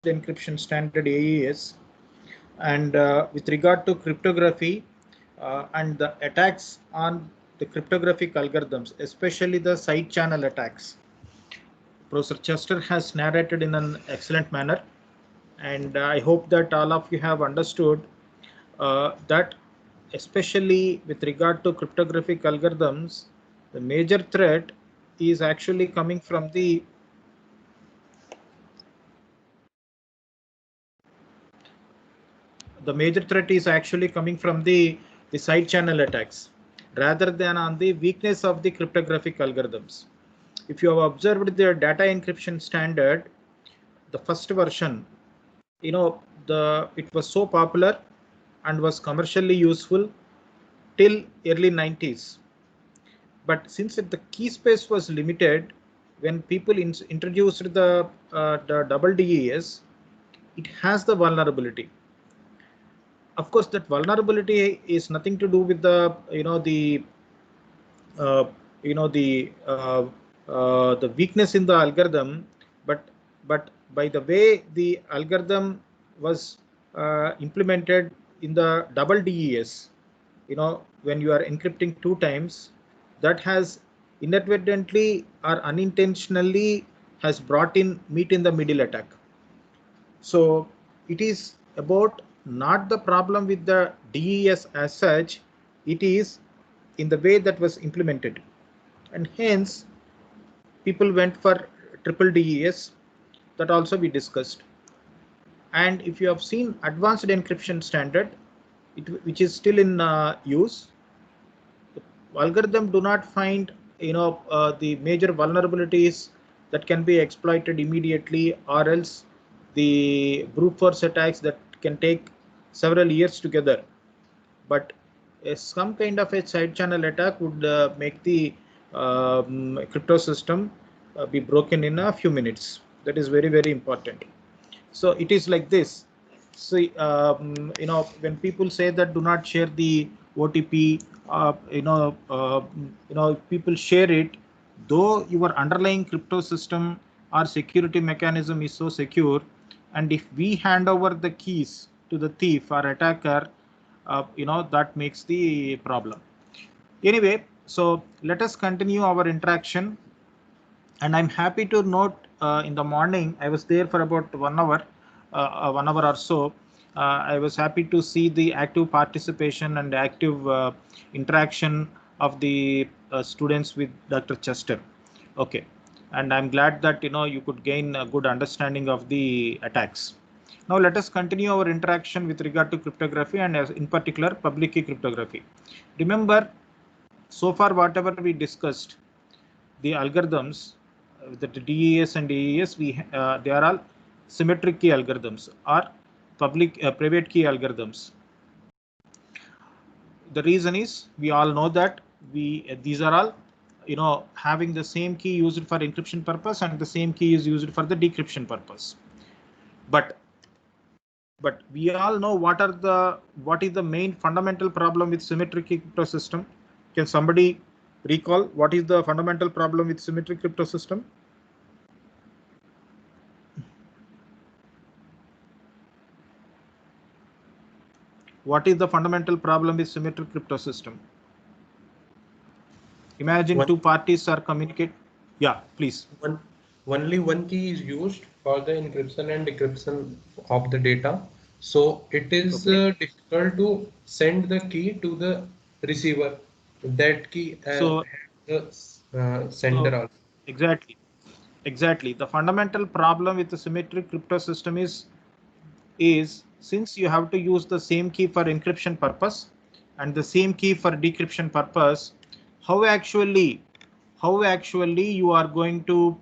encryption standard AES, and with regard to cryptography and the attacks on the cryptographic algorithms, especially the side channel attacks. Professor Chester has narrated in an excellent manner, and I hope that all of you have understood that, especially with regard to cryptographic algorithms, the major threat is actually coming from the side channel attacks rather than on the weakness of the cryptographic algorithms. If you have observed the data encryption standard, the first version, it was so popular and was commercially useful till early 90s. But since the key space was limited, when people introduced the double DES, it has the vulnerability. Of course, that vulnerability is nothing to do with uh, the weakness in the algorithm, but by the way the algorithm was implemented in the double DES, when you are encrypting two times, that has inadvertently or unintentionally has brought in meet in the middle attack. So it is about not the problem with the DES as such, it is in the way that was implemented, and hence people went for triple DES. That also we discussed. And if you have seen advanced encryption standard, which is still in use, the algorithm do not find the major vulnerabilities that can be exploited immediately, or else the brute force attacks that can take several years together. But some kind of a side channel attack would make the crypto system be broken in a few minutes. That is very, very important. So it is like this. So when people say that do not share the OTP, people share it, though your underlying crypto system or security mechanism is so secure, and if we hand over the keys to the thief or attacker, that makes the problem. Anyway, so let us continue our interaction. And I'm happy to note, in the morning I was there for about 1 hour, 1 hour or so. I was happy to see the active participation and active interaction of the students with Dr. Chester. Okay, and I'm glad that you could gain a good understanding of the attacks. Now let us continue our interaction with regard to cryptography, and as in particular public key cryptography. Remember, so far whatever we discussed, the algorithms, the DES and AES, they are all symmetric key algorithms or private key algorithms. The reason is we all know that these are all having the same key used for encryption purpose, and the same key is used for the decryption purpose. But we all know what is the main fundamental problem with symmetric key crypto system. Can somebody recall what is the fundamental problem with symmetric crypto system? What is the fundamental problem with symmetric crypto system? Imagine two parties are communicate. Yeah, please. Only one key is used for the encryption and decryption of the data. So it is difficult to send the key to the receiver. That key So the sender also. Exactly. The fundamental problem with the symmetric crypto system is since you have to use the same key for encryption purpose and the same key for decryption purpose, how actually you are going to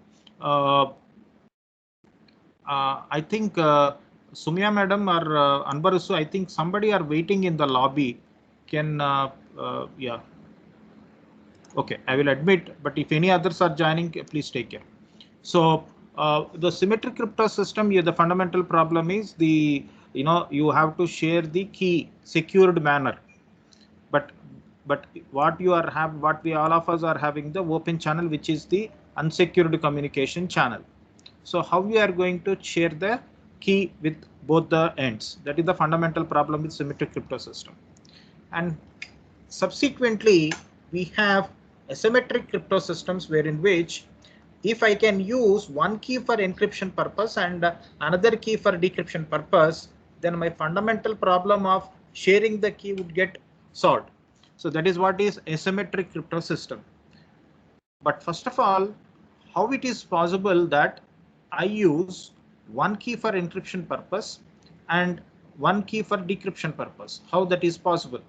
I think Sumya madam or Anbarasu, I think somebody are waiting in the lobby. Can yeah, okay, I will admit, but if any others are joining, please take care. So the symmetric crypto system, the fundamental problem is you have to share the key secured manner, but what we all of us are having the open channel, which is the unsecured communication channel. So how we are going to share the key with both the ends. That is the fundamental problem with symmetric crypto system. And subsequently, we have asymmetric crypto systems wherein which if I can use one key for encryption purpose and another key for decryption purpose, then my fundamental problem of sharing the key would get solved. So that is what is asymmetric crypto system. But first of all, how it is possible that I use one key for encryption purpose and one key for decryption purpose? How that is possible?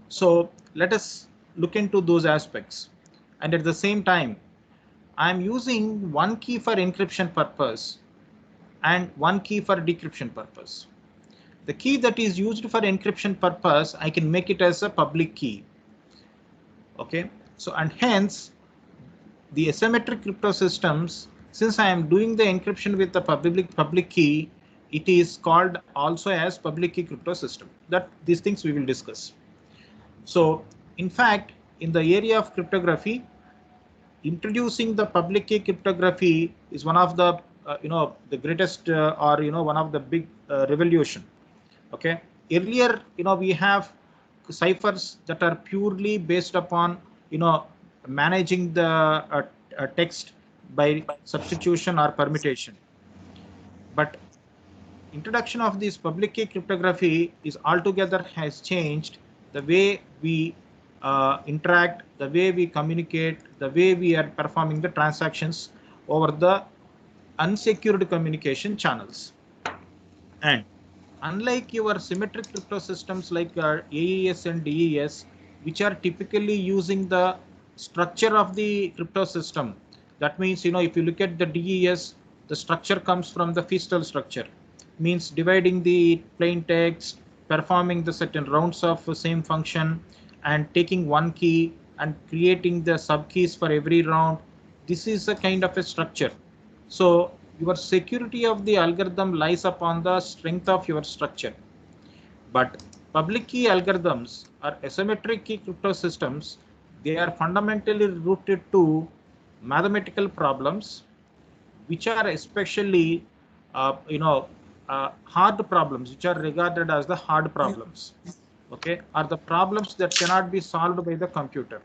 So let us look into those aspects. And at the same time, I'm using one key for encryption purpose and one key for decryption purpose. The key that is used for encryption purpose, I can make it as a public key. Okay, so and hence the asymmetric crypto systems, since I am doing the encryption with the public key, it is called also as public key crypto system. That these things we will discuss. So in fact, in the area of cryptography, introducing the public key cryptography is one of the the greatest or one of the big revolution. Okay, earlier we have ciphers that are purely based upon managing the text by substitution or permutation, but introduction of this public key cryptography is altogether has changed the way we interact, the way we communicate, the way we are performing the transactions over the unsecured communication channels. And unlike your symmetric crypto systems like AES and DES, which are typically using the structure of the crypto system, that means if you look at the DES, the structure comes from the Feastel structure, means dividing the plain text, performing the certain rounds of the same function, and taking one key and creating the sub keys for every round. This is a kind of a structure. So your security of the algorithm lies upon the strength of your structure. But public key algorithms or asymmetric key crypto systems, they are fundamentally rooted to mathematical problems, which are especially hard problems, which are regarded as the hard problems. Okay, are the problems that cannot be solved by the computer.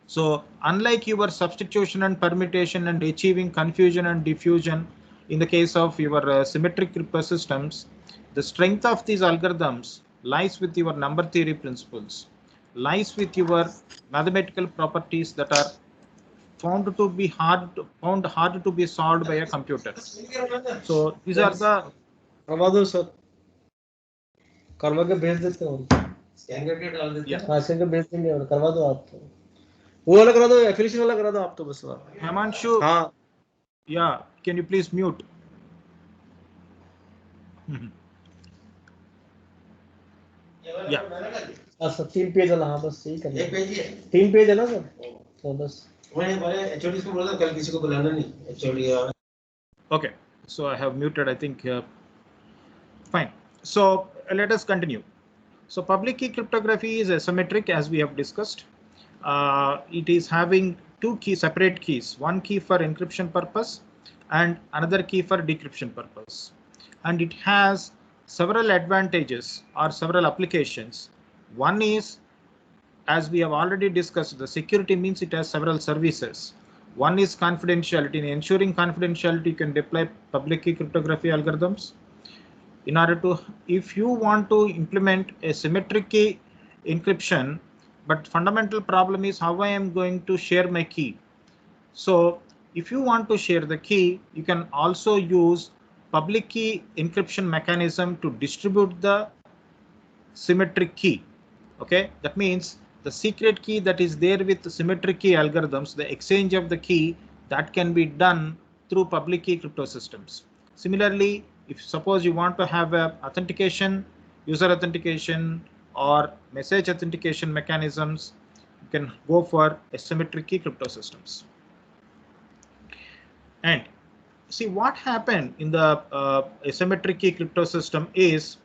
So unlike your substitution and permutation and achieving confusion and diffusion in the case of your symmetric crypto systems, the strength of these algorithms lies with your number theory principles, lies with your mathematical properties that are found hard to be solved by a computer. So these are the करवा दो sir, करवा के भेज देते हैं, scan करके डाल देते हैं, हाँ स्कैन के भेज देंगे और करवा दो आप तो, वो वाला करा दो, एफिलिएशन वाला करा दो आप तो बस। Himanshu, हाँ yeah, can you please mute? Yeah. Sir 3 page वाला, हाँ बस यही करना, 1 पेज ही है, 3 पेज है ना सर, तो बस मैंने एचओडी को बोला कल किसी को बुलाना नहीं, HOD. Okay, so I have muted, I think. Fine. So let us continue. So public key cryptography is asymmetric, as we have discussed. It is having two separate keys, one key for encryption purpose and another key for decryption purpose. And it has several advantages or several applications. One is, as we have already discussed, the security means it has several services. One is confidentiality. In ensuring confidentiality, you can deploy public key cryptography algorithms. In order to, if you want to implement a symmetric key encryption, but fundamental problem is how I am going to share my key. So if you want to share the key, you can also use public key encryption mechanism to distribute the symmetric key. Okay, that means the secret key that is there with the symmetric key algorithms, the exchange of the key, that can be done through public key crypto systems. Similarly, if suppose you want to have a authentication, user authentication or message authentication mechanisms, you can go for asymmetric key crypto systems. And see what happened in the asymmetric key crypto system is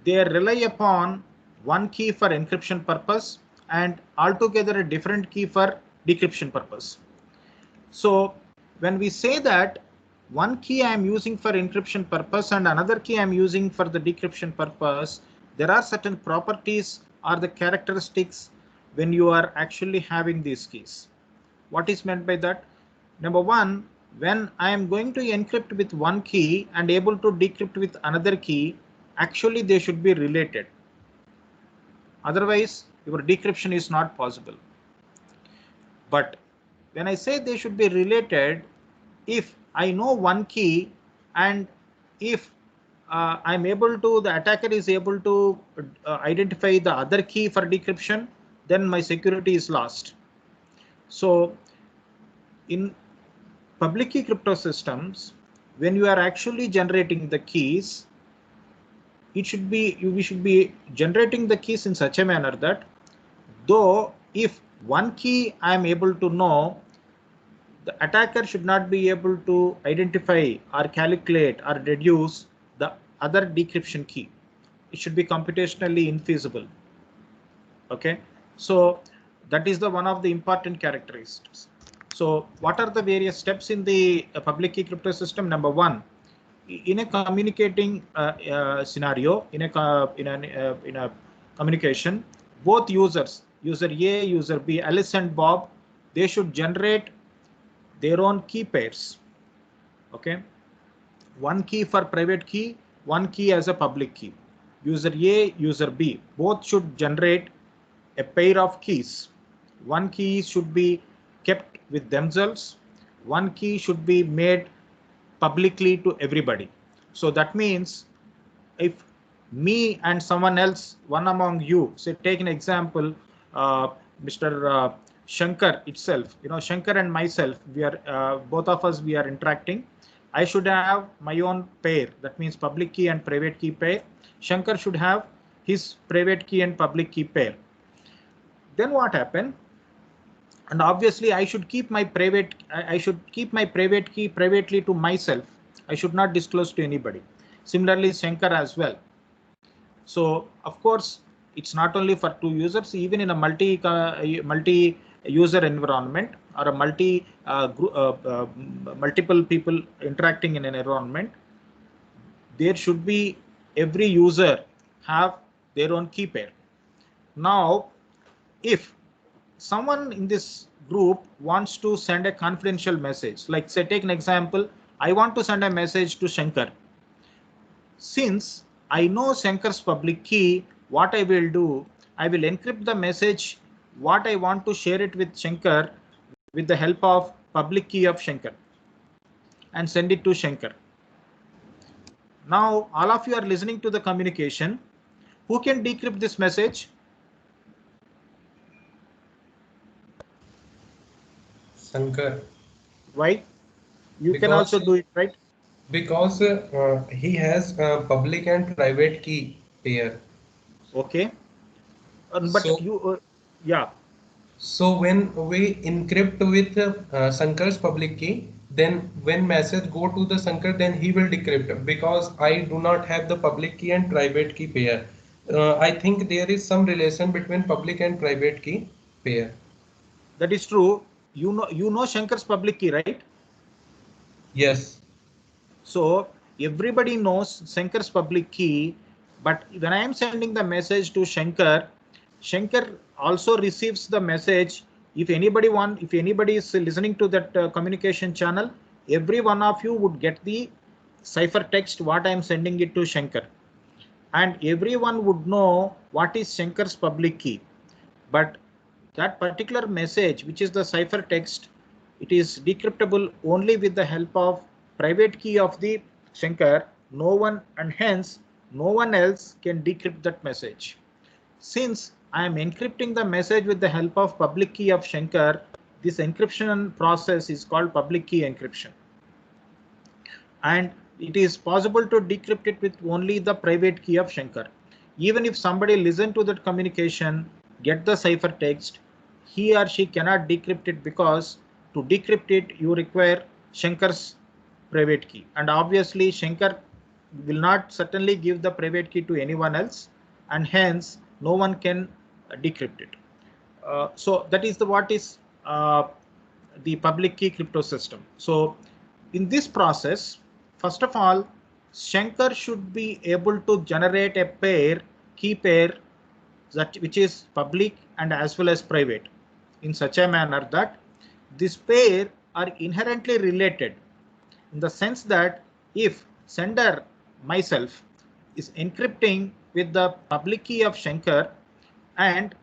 they rely upon one key for encryption purpose and altogether a different key for decryption purpose. So when we say that one key I am using for encryption purpose and another key I am using for the decryption purpose, there are certain properties or the characteristics when you are actually having these keys. What is meant by that? Number one, when I am going to encrypt with one key and able to decrypt with another key, actually they should be related. Otherwise, your decryption is not possible. But when I say they should be related, if I know one key and if I'm able to, the attacker is able to identify the other key for decryption, then my security is lost. So in public key crypto systems, when you are actually generating the keys, we should be generating the keys in such a manner that though if one key I am able to know, the attacker should not be able to identify or calculate or deduce the other decryption key. It should be computationally infeasible. Okay, so that is the one of the important characteristics. So what are the various steps in the public key crypto system? Number one, in a communicating scenario, in a communication, both users, user A, user B, Alice and Bob, they should generate their own key pairs. Okay, one key for private key, one key as a public key. User A, user B, both should generate a pair of keys. One key should be kept with themselves. One key should be made publicly to everybody. So that means if me and someone else, one among you, say take an example, Mr. Shankar itself, Shankar and myself, we are both of us, we are interacting. I should have my own pair, that means public key and private key pair. Shankar should have his private key and public key pair. Then what happened? And obviously I should keep my private key privately to myself. I should not disclose to anybody. Similarly, Shankar as well. So of course, it's not only for two users, even in a multi user environment or a multiple people interacting in an environment, there should be every user have their own key pair. Now, if someone in this group wants to send a confidential message, like say take an example, I want to send a message to Shankar. Since I know Shankar's public key, what I will do, I will encrypt the message what I want to share it with Shankar with the help of public key of Shankar and send it to Shankar. Now all of you are listening to the communication. Who can decrypt this message? Shankar. Why? You can also do it, right? Because he has public and private key pair. Okay. But So, you, yeah. so when we encrypt with Shankar's public key, then when message go to the Shankar, then he will decrypt because I do not have the public key and private key pair. I think there is some relation between public and private key pair. That is true. You know Shankar's public key, right? Yes. So everybody knows Shankar's public key, but when I am sending the message to Shankar, Shankar also receives the message. If anybody is listening to that communication channel, every one of you would get the ciphertext what I am sending it to Shankar, and everyone would know what is Shankar's public key. But that particular message, which is the ciphertext, it is decryptable only with the help of private key of the Shankar. No one, and hence no one else can decrypt that message. Since I am encrypting the message with the help of public key of Shankar, this encryption process is called public key encryption. And it is possible to decrypt it with only the private key of Shankar. Even if somebody listen to that communication, get the ciphertext, he or she cannot decrypt it because to decrypt it, you require Shankar's private key. And obviously Shankar will not certainly give the private key to anyone else, and hence no one can decrypt it. So that is what is the public key crypto system. So in this process, first of all, Shankar should be able to generate a key pair which is public and as well as private in such a manner that this pair are inherently related, in the sense that if sender myself is encrypting with the public key of Shankar, and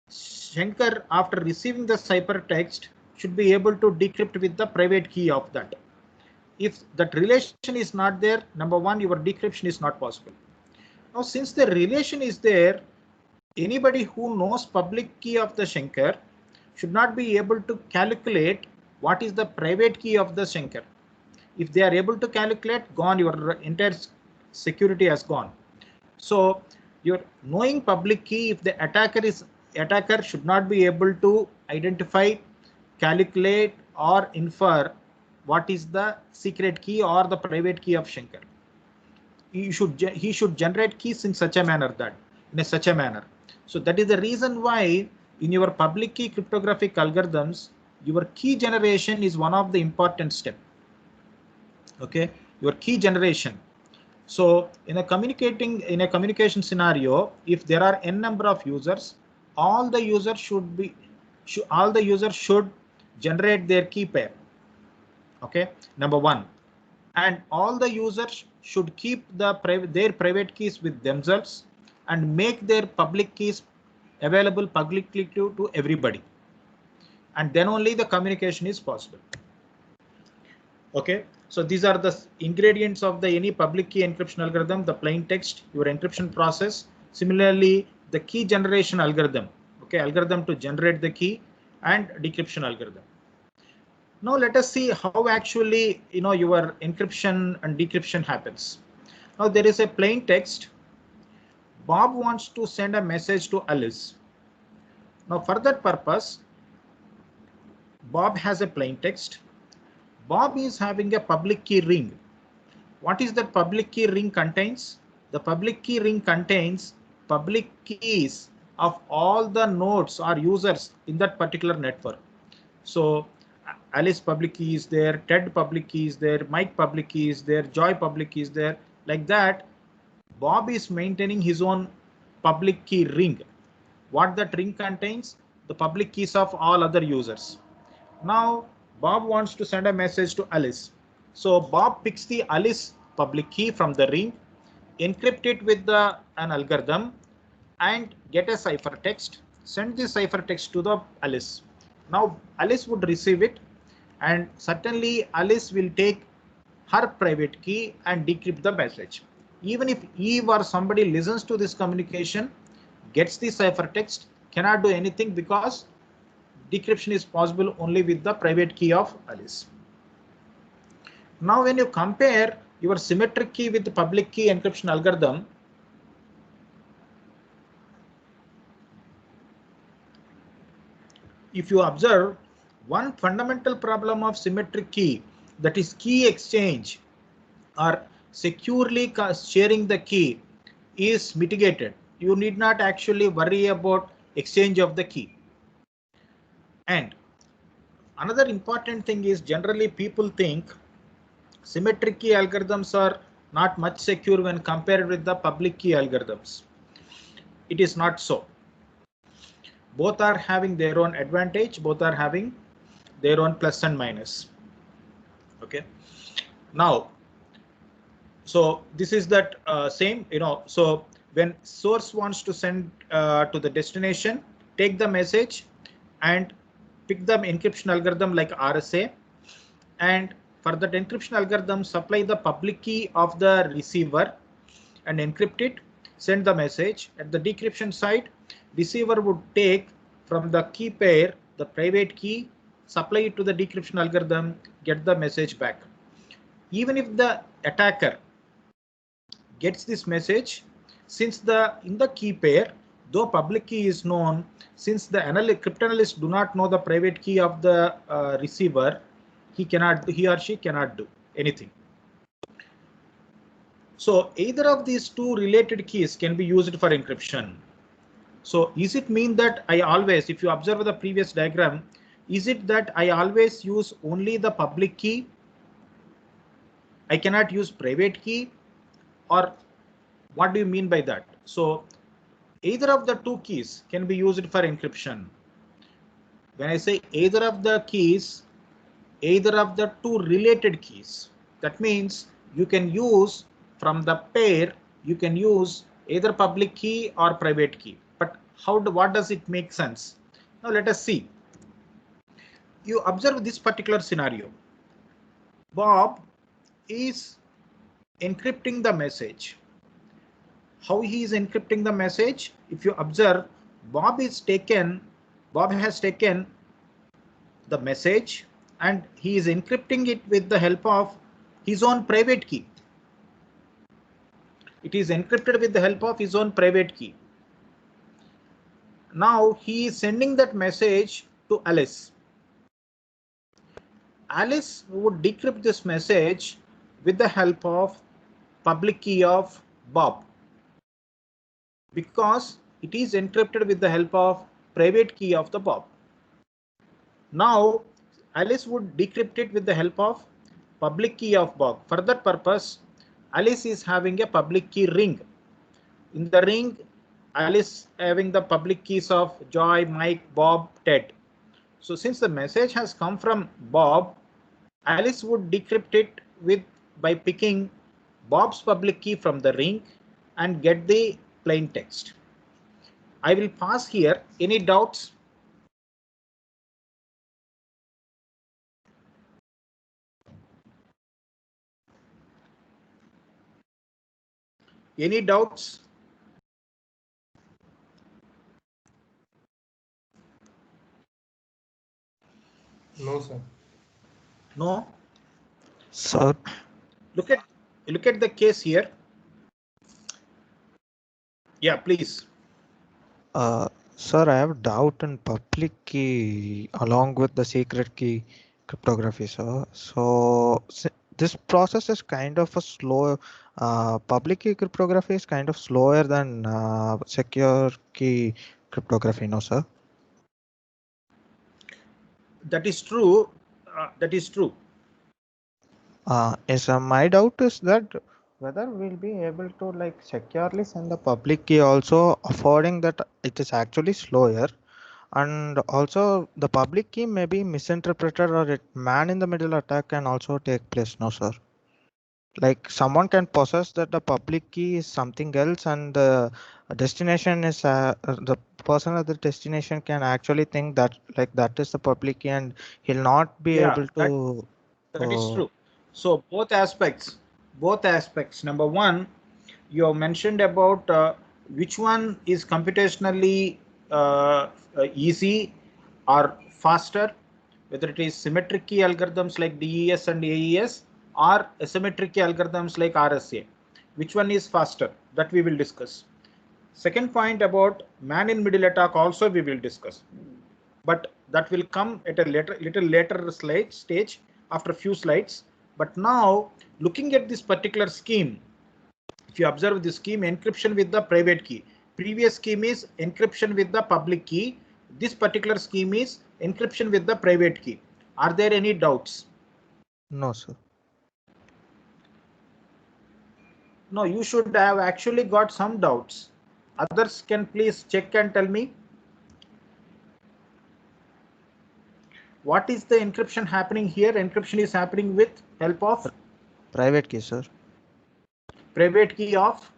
Shankar after receiving the ciphertext should be able to decrypt with the private key of that. If that relation is not there, number one, your decryption is not possible. Now, since the relation is there, anybody who knows public key of the Shankar should not be able to calculate what is the private key of the Shankar. If they are able to calculate, gone, your entire security has gone. So you're knowing public key, if the attacker should not be able to identify, calculate or infer what is the secret key or the private key of Shankar. He should generate keys in such a manner So that is the reason why in your public key cryptographic algorithms, your key generation is one of the important steps. Okay, your key generation. So in a communication scenario, if there are n number of users, all the users should generate their key pair. Okay, number one, and all the users should keep their private keys with themselves and make their public keys available publicly to everybody, and then only the communication is possible. Okay, so these are the ingredients of the any public key encryption algorithm: the plain text, your encryption process, similarly the key generation algorithm, okay, algorithm to generate the key, and decryption algorithm. Now let us see how actually your encryption and decryption happens. Now there is a plain text. Bob wants to send a message to Alice. Now for that purpose, Bob has a plain text. Bob is having a public key ring. What is that public key ring contains? The public key ring contains public keys of all the nodes or users in that particular network. So Alice public key is there, Ted public key is there, Mike public key is there, Joy public key is there. Like that, Bob is maintaining his own public key ring. What that ring contains? The public keys of all other users. Now Bob wants to send a message to Alice. So Bob picks the Alice public key from the ring, encrypt it with an algorithm, and get a ciphertext. Send this ciphertext to the Alice. Now Alice would receive it, and certainly Alice will take her private key and decrypt the message. Even if Eve or somebody listens to this communication, gets the ciphertext, cannot do anything because decryption is possible only with the private key of Alice. Now when you compare your symmetric key with the public key encryption algorithm, if you observe, one fundamental problem of symmetric key, that is key exchange or securely sharing the key, is mitigated. You need not actually worry about exchange of the key. And another important thing is, generally people think symmetric key algorithms are not much secure when compared with the public key algorithms. It is not so. Both are having their own advantage, both are having their own plus and minus. Okay. Now, so this is that same, so when source wants to send to the destination, take the message and pick the encryption algorithm like RSA, and for that encryption algorithm, supply the public key of the receiver and encrypt it, send the message. At the decryption side, receiver would take from the key pair the private key, supply it to the decryption algorithm, get the message back. Even if the attacker gets this message, since in the key pair, though public key is known, since the cryptanalysts do not know the private key of the receiver, he or she cannot do anything. So either of these two related keys can be used for encryption. So is it mean that I always, if you observe the previous diagram, Is it that I always use only the public key? I cannot use private key, or what do you mean by that? So either of the two keys can be used for encryption. When I say either of the keys, either of the two related keys, that means you can use from the pair, you can use either public key or private key. But what does it make sense? Now let us see. You observe this particular scenario. Bob is encrypting the message. How he is encrypting the message? If you observe, Bob has taken the message and he is encrypting it with the help of his own private key. It is encrypted with the help of his own private key. Now he is sending that message to Alice. Alice would decrypt this message with the help of public key of Bob, because it is encrypted with the help of private key of the Bob. Now Alice would decrypt it with the help of public key of Bob. For that purpose, Alice is having a public key ring. In the ring, Alice having the public keys of Joy, Mike, Bob, Ted. So since the message has come from Bob, Alice would decrypt it by picking Bob's public key from the ring and get the plain text. I will pause here. Any doubts? Any doubts? No, sir. No. Sir, Look at the case here. Yeah, please. sir, I have doubt in public key along with the secret key cryptography, sir. So this process is kind of a slow. Public key cryptography is kind of slower than secure key cryptography, no, sir. That is true. That is true. Yes, my doubt is that whether we'll be able to like securely send the public key also, affording that it is actually slower, and also the public key may be misinterpreted or it man in the middle attack can also take place. No, sir. Like someone can possess that the public key is something else and the destination is the person at the destination can actually think that like that is the public key and he'll not be Yeah, able to. that is true. So both aspects. Number one, you have mentioned about which one is computationally easy or faster, whether it is symmetric key algorithms like DES and AES or asymmetric key algorithms like RSA. Which one is faster? That we will discuss. Second point about man in middle attack also we will discuss, but that will come at a little later stage after a few slides. But now looking at this particular scheme, if you observe the scheme, encryption with the private key, previous scheme is encryption with the public key, this particular scheme is encryption with the private key. Are there any doubts? No, sir. No, you should have actually got some doubts. Others can please check and tell me. What is the encryption happening here? Encryption is happening with help of Private key, sir. Private key of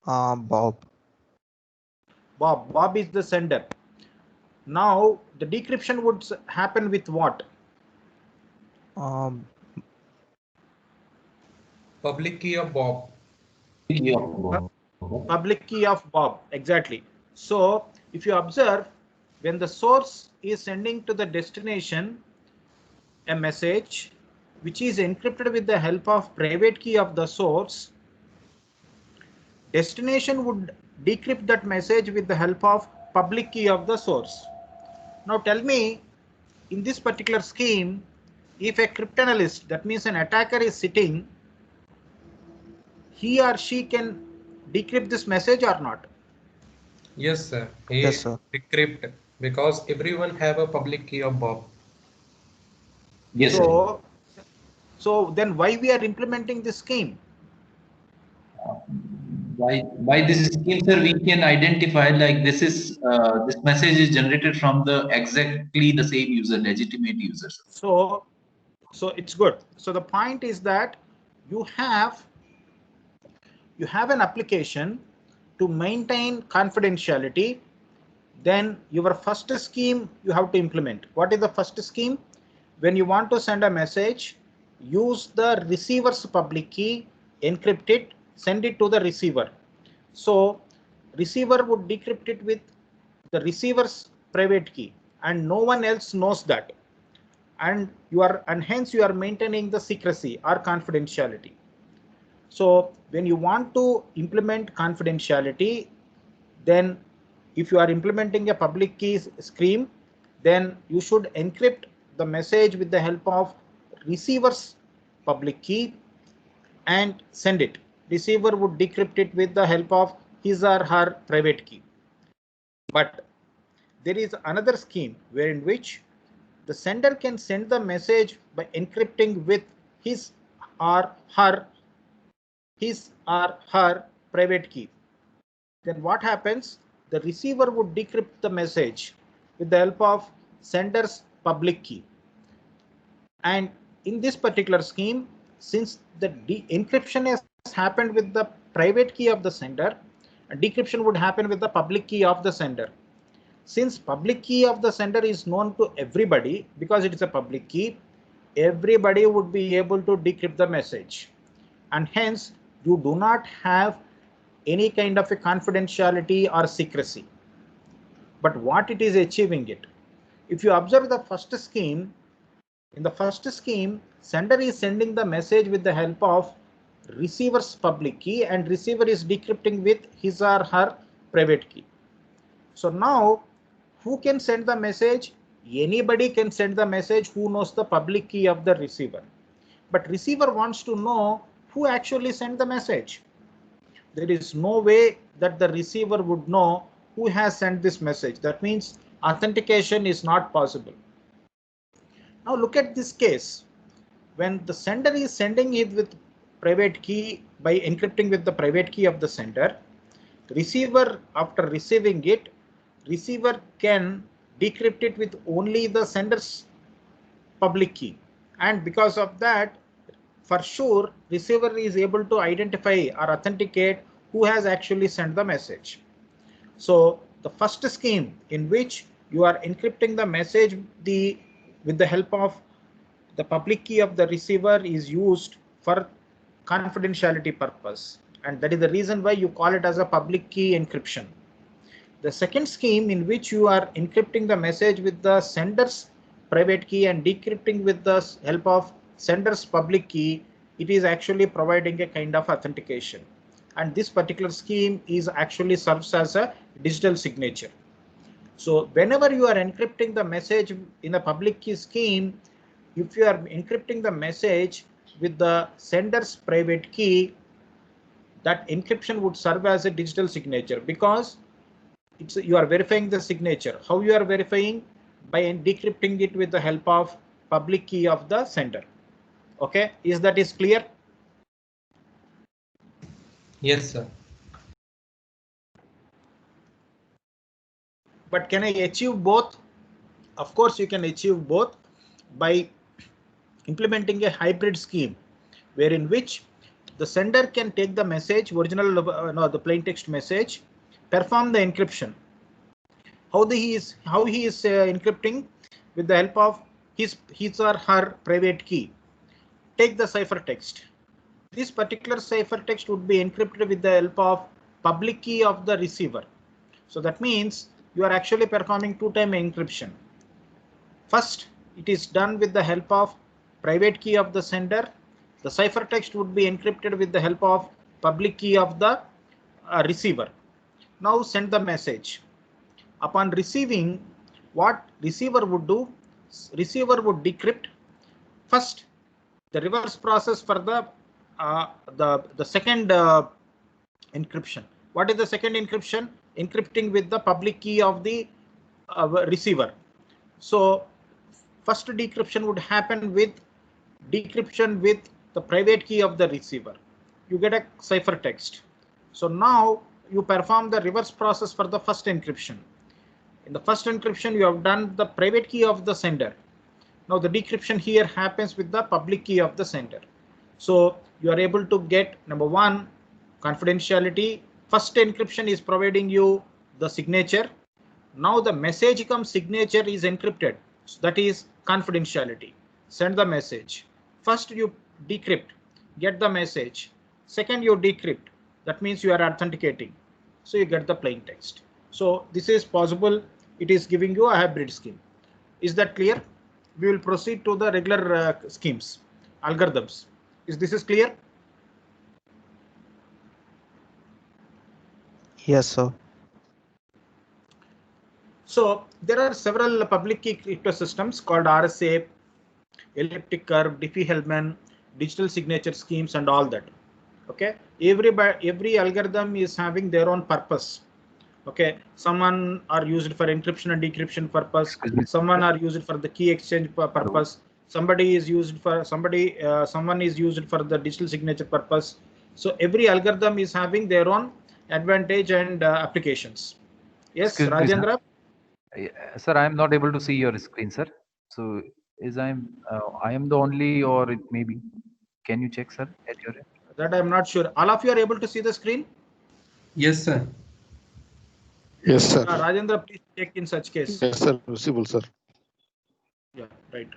Bob. Bob is the sender. Now the decryption would happen with what? Public key of Bob. Public key of Bob, exactly. So if you observe, when the source is sending to the destination a message which is encrypted with the help of private key of the source, destination would decrypt that message with the help of public key of the source. Now tell me, in this particular scheme, if a cryptanalyst, that means an attacker, is sitting, he or she can decrypt this message or not? Yes, sir. Yes, sir. Decrypt. because everyone have a public key of Bob. Yes, sir. So then why we are implementing this scheme? By this scheme, sir, we can identify like this message is generated from the exactly the same user, legitimate user. So it's good. So the point is that you have an application to maintain confidentiality. Then your first scheme you have to implement. What is the first scheme? When you want to send a message, use the receiver's public key, encrypt it, send it to the receiver. So receiver would decrypt it with the receiver's private key, and no one else knows that. And hence you are maintaining the secrecy or confidentiality. So when you want to implement confidentiality, then if you are implementing a public key scheme, then you should encrypt the message with the help of receiver's public key and send it. Receiver would decrypt it with the help of his or her private key. But there is another scheme wherein which the sender can send the message by encrypting with his or her private key. Then what happens? The receiver would decrypt the message with the help of sender's public key. And in this particular scheme, since the encryption has happened with the private key of the sender, decryption would happen with the public key of the sender. Since public key of the sender is known to everybody because it is a public key, everybody would be able to decrypt the message, and hence you do not have any kind of a confidentiality or secrecy. But what it is achieving it? If you observe the first scheme, in the first scheme, sender is sending the message with the help of receiver's public key, and receiver is decrypting with his or her private key. So now who can send the message? Anybody can send the message who knows the public key of the receiver. But receiver wants to know who actually sent the message. There is no way that the receiver would know who has sent this message. That means authentication is not possible. Now look at this case. When the sender is sending it with private key by encrypting with the private key of the sender, receiver, after receiving it, receiver can decrypt it with only the sender's public key. And because of that, for sure, receiver is able to identify or authenticate who has actually sent the message. So the first scheme in which you are encrypting the message with the help of the public key of the receiver is used for confidentiality purpose, and that is the reason why you call it as a public key encryption. The second scheme in which you are encrypting the message with the sender's private key and decrypting with the help of sender's public key, it is actually providing a kind of authentication. And this particular scheme is actually serves as a digital signature. So whenever you are encrypting the message in a public key scheme, if you are encrypting the message with the sender's private key, that encryption would serve as a digital signature because you are verifying the signature. How you are verifying? By decrypting it with the help of public key of the sender. Okay, is that clear? Yes, sir. But can I achieve both? Of course, you can achieve both by implementing a hybrid scheme, wherein which the sender can take the message, original the plain text message, perform the encryption. How he is encrypting? With the help of his or her private key. Take the ciphertext. This particular ciphertext would be encrypted with the help of public key of the receiver. So that means you are actually performing two-time encryption. First, it is done with the help of private key of the sender. The ciphertext would be encrypted with the help of public key of the receiver. Now send the message. Upon receiving, what receiver would do? Receiver would decrypt first the reverse process for the second encryption. What is the second encryption? Encrypting with the public key of the receiver. So first decryption would happen with decryption with the private key of the receiver. You get a ciphertext. So now you perform the reverse process for the first encryption. In the first encryption, you have done the private key of the sender. Now the decryption here happens with the public key of the sender. So you are able to get, number one, confidentiality. First encryption is providing you the signature. Now the message comes signature is encrypted. So that is confidentiality. Send the message. First you decrypt, get the message. Second you decrypt. That means you are authenticating. So you get the plain text. So this is possible. It is giving you a hybrid scheme. Is that clear? We will proceed to the regular schemes, algorithms. Is this clear? Yes, sir. So there are several public key crypto systems called RSA, elliptic curve, Diffie-Hellman, digital signature schemes, and all that. Okay, every algorithm is having their own purpose. Okay, someone are used for encryption and decryption purpose. Someone are used for the key exchange purpose. Somebody is used for someone is used for the digital signature purpose. So every algorithm is having their own advantage and applications. Yes, Excuse me, Rajendra. Sir, I am not able to see your screen, sir. So I am the only, or it may be. Can you check, sir, at your end? That I'm not sure. All of you are able to see the screen? Yes, sir. Yes, sir. Rajendra, please check in such case. Yes, sir. Visible, sir. Yeah, right.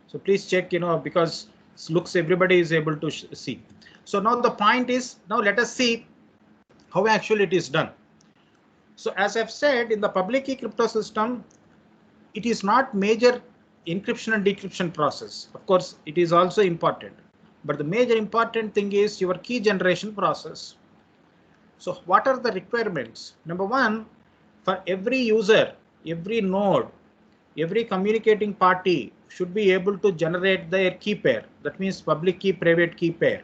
So please check, because looks everybody is able to see. So now the point is, now let us see how actually it is done. So as I've said, in the public key crypto system, it is not major encryption and decryption process. Of course, it is also important, but the major important thing is your key generation process. So what are the requirements? Number one, for every user, every node, every communicating party should be able to generate their key pair. That means public key, private key pair.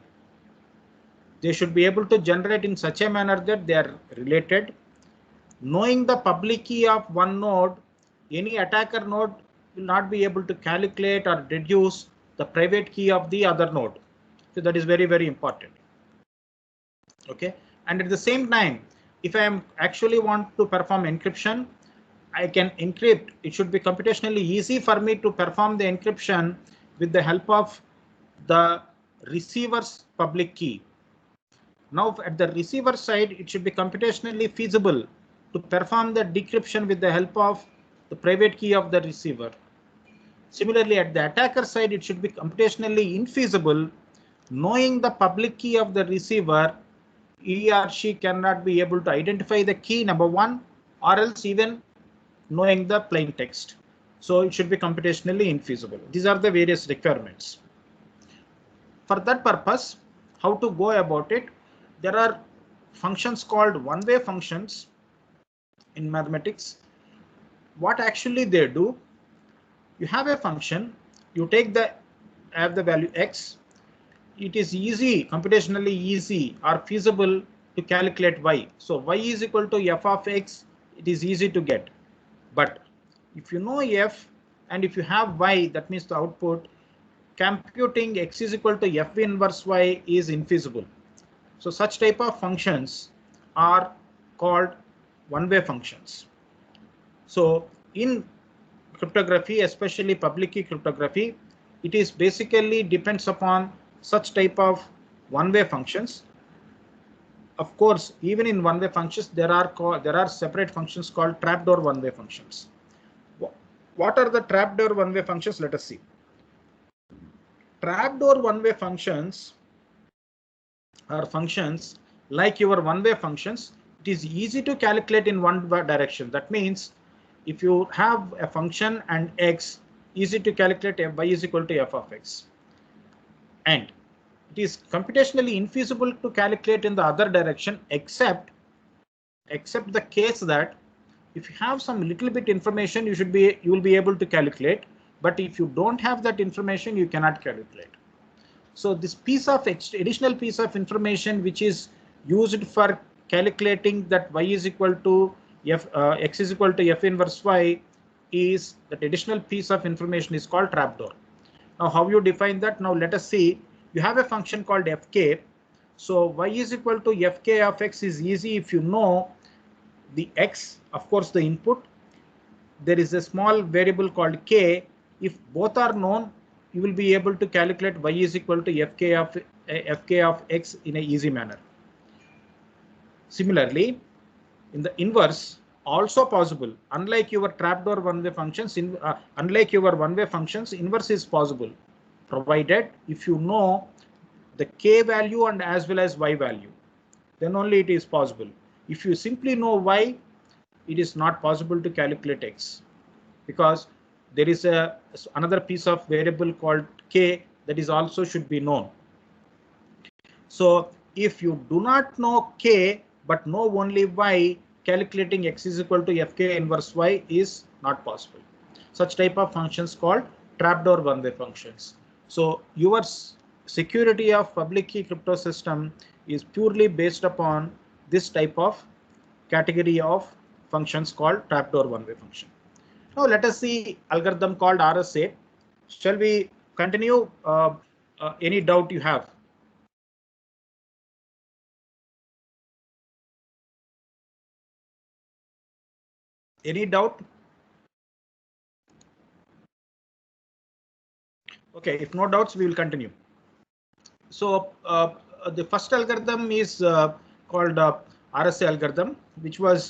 They should be able to generate in such a manner that they are related. Knowing the public key of one node, any attacker node will not be able to calculate or deduce the private key of the other node. So that is very, very important. Okay. And at the same time, if I am actually want to perform encryption, I can encrypt. It should be computationally easy for me to perform the encryption with the help of the receiver's public key. Now at the receiver side, it should be computationally feasible to perform the decryption with the help of the private key of the receiver. Similarly, at the attacker side, it should be computationally infeasible. Knowing the public key of the receiver, he or she cannot be able to identify the key, number one, or else even knowing the plain text. So it should be computationally infeasible. These are the various requirements. For that purpose, how to go about it? There are functions called one-way functions in mathematics. What actually they do? You have a function, you have the value x. It is easy, computationally easy or feasible to calculate y. So y is equal to f of x. It is easy to get. But if you know f and if you have y, that means the output, computing x is equal to f inverse y is infeasible. So such type of functions are called one-way functions. So in cryptography, especially public key cryptography, it is basically depends upon such type of one-way functions. Of course, even in one-way functions, there are separate functions called trapdoor one-way functions. What are the trapdoor one-way functions? Let us see. Trapdoor one-way functions are functions like your one-way functions. It is easy to calculate in one direction. That means if you have a function and x, easy to calculate y is equal to f of x. And it is computationally infeasible to calculate in the other direction, except the case that if you have some little bit information, you will be able to calculate. But if you don't have that information, you cannot calculate. So this additional piece of information which is used for calculating that y is equal to x is equal to f inverse y is that additional piece of information is called trapdoor. Now how you define that? Now let us see. You have a function called fk. So y is equal to fk of x is easy if you know the x, of course the input. There is a small variable called k. If both are known, you will be able to calculate y is equal to fk of x in an easy manner. Similarly, in the inverse, also possible. Unlike your trapdoor one-way functions, inverse is possible, provided if you know the k value and as well as y value, then only it is possible. If you simply know y, it is not possible to calculate x, because there is another piece of variable called k that is also should be known. So if you do not know k but know only y, calculating x is equal to fk inverse y is not possible. Such type of functions called trapdoor one-way functions. So your security of public key crypto system is purely based upon this type of category of functions called trapdoor one-way function. Now let us see algorithm called RSA. Shall we continue? Any doubt you have? Any doubt? Okay, if no doubts, we will continue. So the first algorithm is called RSA algorithm, which was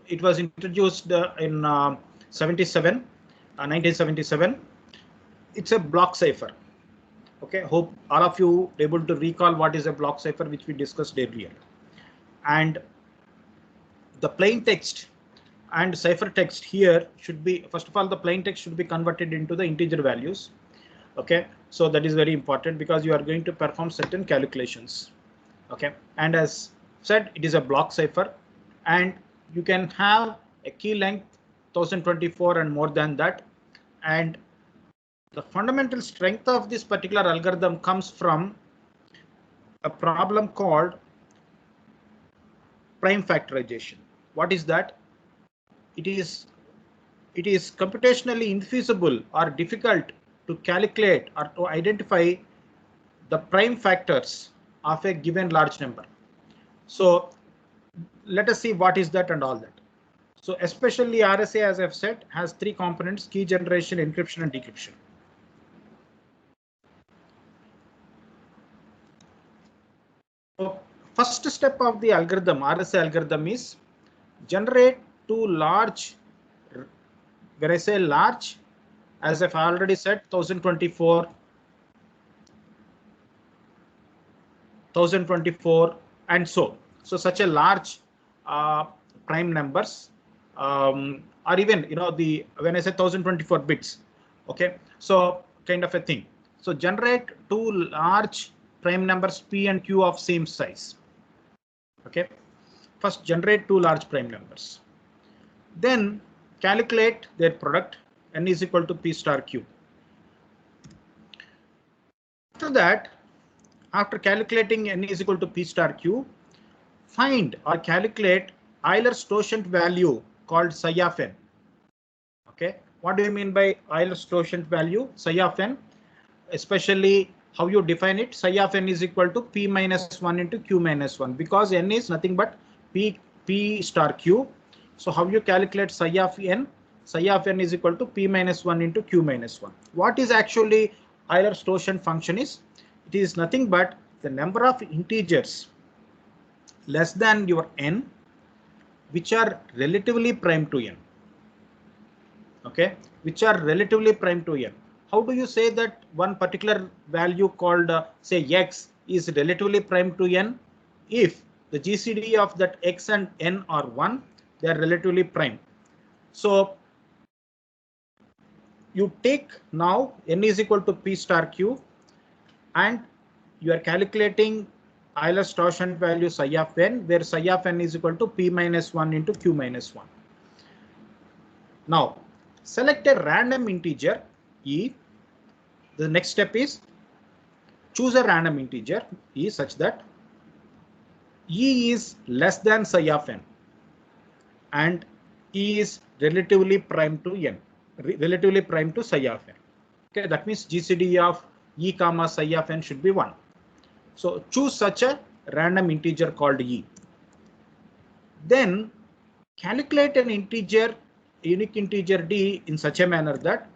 it was introduced in 1977. It's a block cipher. Okay, hope all of you able to recall what is a block cipher, which we discussed earlier. And the plain text and cipher text here should be, first of all, the plain text should be converted into the integer values. Okay, so that is very important because you are going to perform certain calculations. Okay, and as said, it is a block cipher, and you can have a key length 1024 and more than that. And the fundamental strength of this particular algorithm comes from a problem called prime factorization. What is that? It is computationally infeasible or difficult to calculate or to identify the prime factors of a given large number. So let us see what is that and all that. So especially RSA, as I've said, has three components: key generation, encryption, and decryption. So first step of the algorithm, RSA algorithm, is generate two large. When I say large, as I've already said, 1024, and so such a large prime numbers, or even when I say 1024 bits, okay, so kind of a thing. So generate two large prime numbers p and q of same size. Okay, first generate two large prime numbers, then calculate their product, n is equal to p star q. After that, after calculating n is equal to p star q, find or calculate Euler's totient value called psi of n. Okay, what do you mean by Euler's totient value? Psi of n, especially how you define it. Psi of n is equal to p minus 1 into q minus 1, because n is nothing but p star q. So how you calculate psi of n? Psi of n is equal to p minus 1 into q minus 1. What is actually Euler's totient function is? It is nothing but the number of integers less than your n, which are relatively prime to n. Okay, which are relatively prime to n. How do you say that one particular value called say x is relatively prime to n? If the GCD of that x and n are 1, they are relatively prime. So you take now n is equal to p star q, and you are calculating Euler's totient value psi of n, where psi of n is equal to p minus 1 into q minus 1. Now select a random integer e. The next step is choose a random integer e such that E is less than psi of n and E is relatively prime to n, relatively prime to psi of n. Okay, that means GCD of E comma psi of n should be 1. So choose such a random integer called E. Then calculate an integer, unique integer D in such a manner that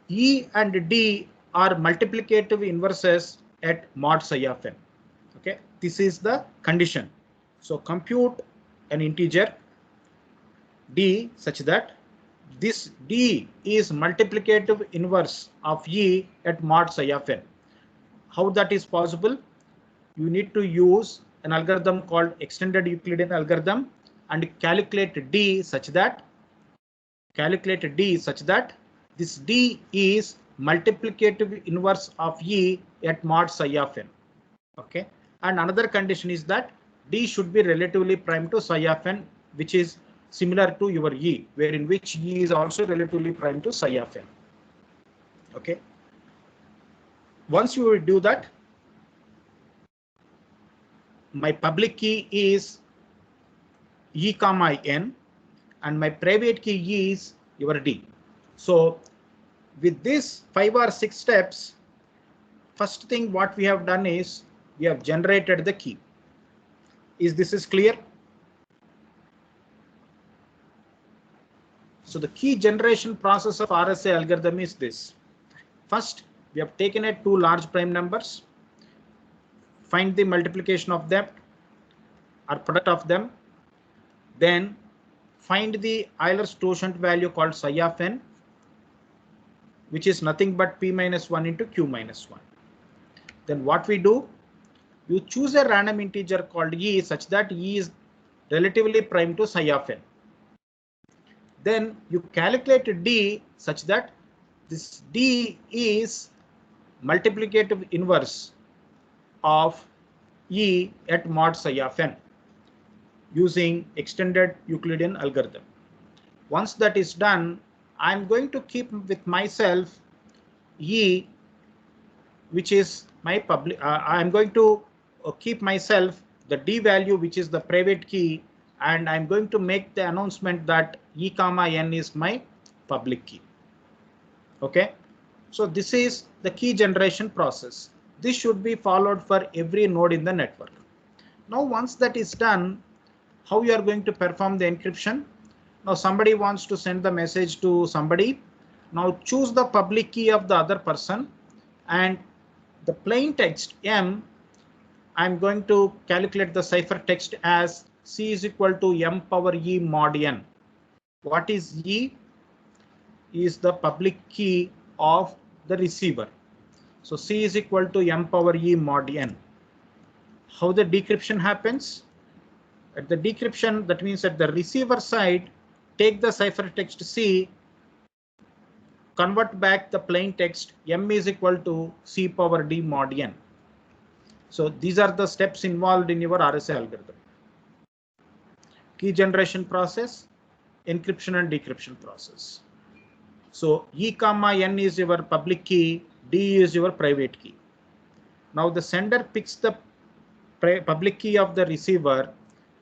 E and D are multiplicative inverses at mod psi of n. Okay, this is the condition. So compute an integer D such that this D is multiplicative inverse of E at mod psi of n. How that is possible? You need to use an algorithm called extended Euclidean algorithm and calculate D such that this D is multiplicative inverse of E at mod psi of n. Okay, and another condition is that D should be relatively prime to psi of n, which is similar to your E, wherein which E is also relatively prime to psi of n. Okay, once you will do that, my public key is E comma n and my private key is your D. So with this 5 or 6 steps, first thing what we have done is we have generated the key. Is this clear? So the key generation process of RSA algorithm is this. First, we have taken 2 large prime numbers, find the multiplication of them or product of them, then find the Euler's quotient value called psi of n, which is nothing but p minus 1 into q minus 1. Then what we do, you choose a random integer called E such that E is relatively prime to psi of n. Then you calculate D such that this D is multiplicative inverse of E at mod psi of n using extended Euclidean algorithm. Once that is done, I'm going to keep with myself E, which is my public. I'm going to keep myself the D value, which is the private key, and I'm going to make the announcement that E comma n is my public key. Okay, so this is the key generation process. This should be followed for every node in the network. Now once that is done, how you are going to perform the encryption? Now somebody wants to send the message to somebody. Now choose the public key of the other person and the plain text M, I'm going to calculate the ciphertext as C is equal to M power E mod n. What is E? Is the public key of the receiver. So C is equal to M power E mod n. How the decryption happens? At the decryption, that means at the receiver side, take the ciphertext C, convert back the plain text M is equal to C power D mod n. So these are the steps involved in your RSA algorithm. Key generation process, encryption and decryption process. So E comma n is your public key, D is your private key. Now the sender picks the public key of the receiver,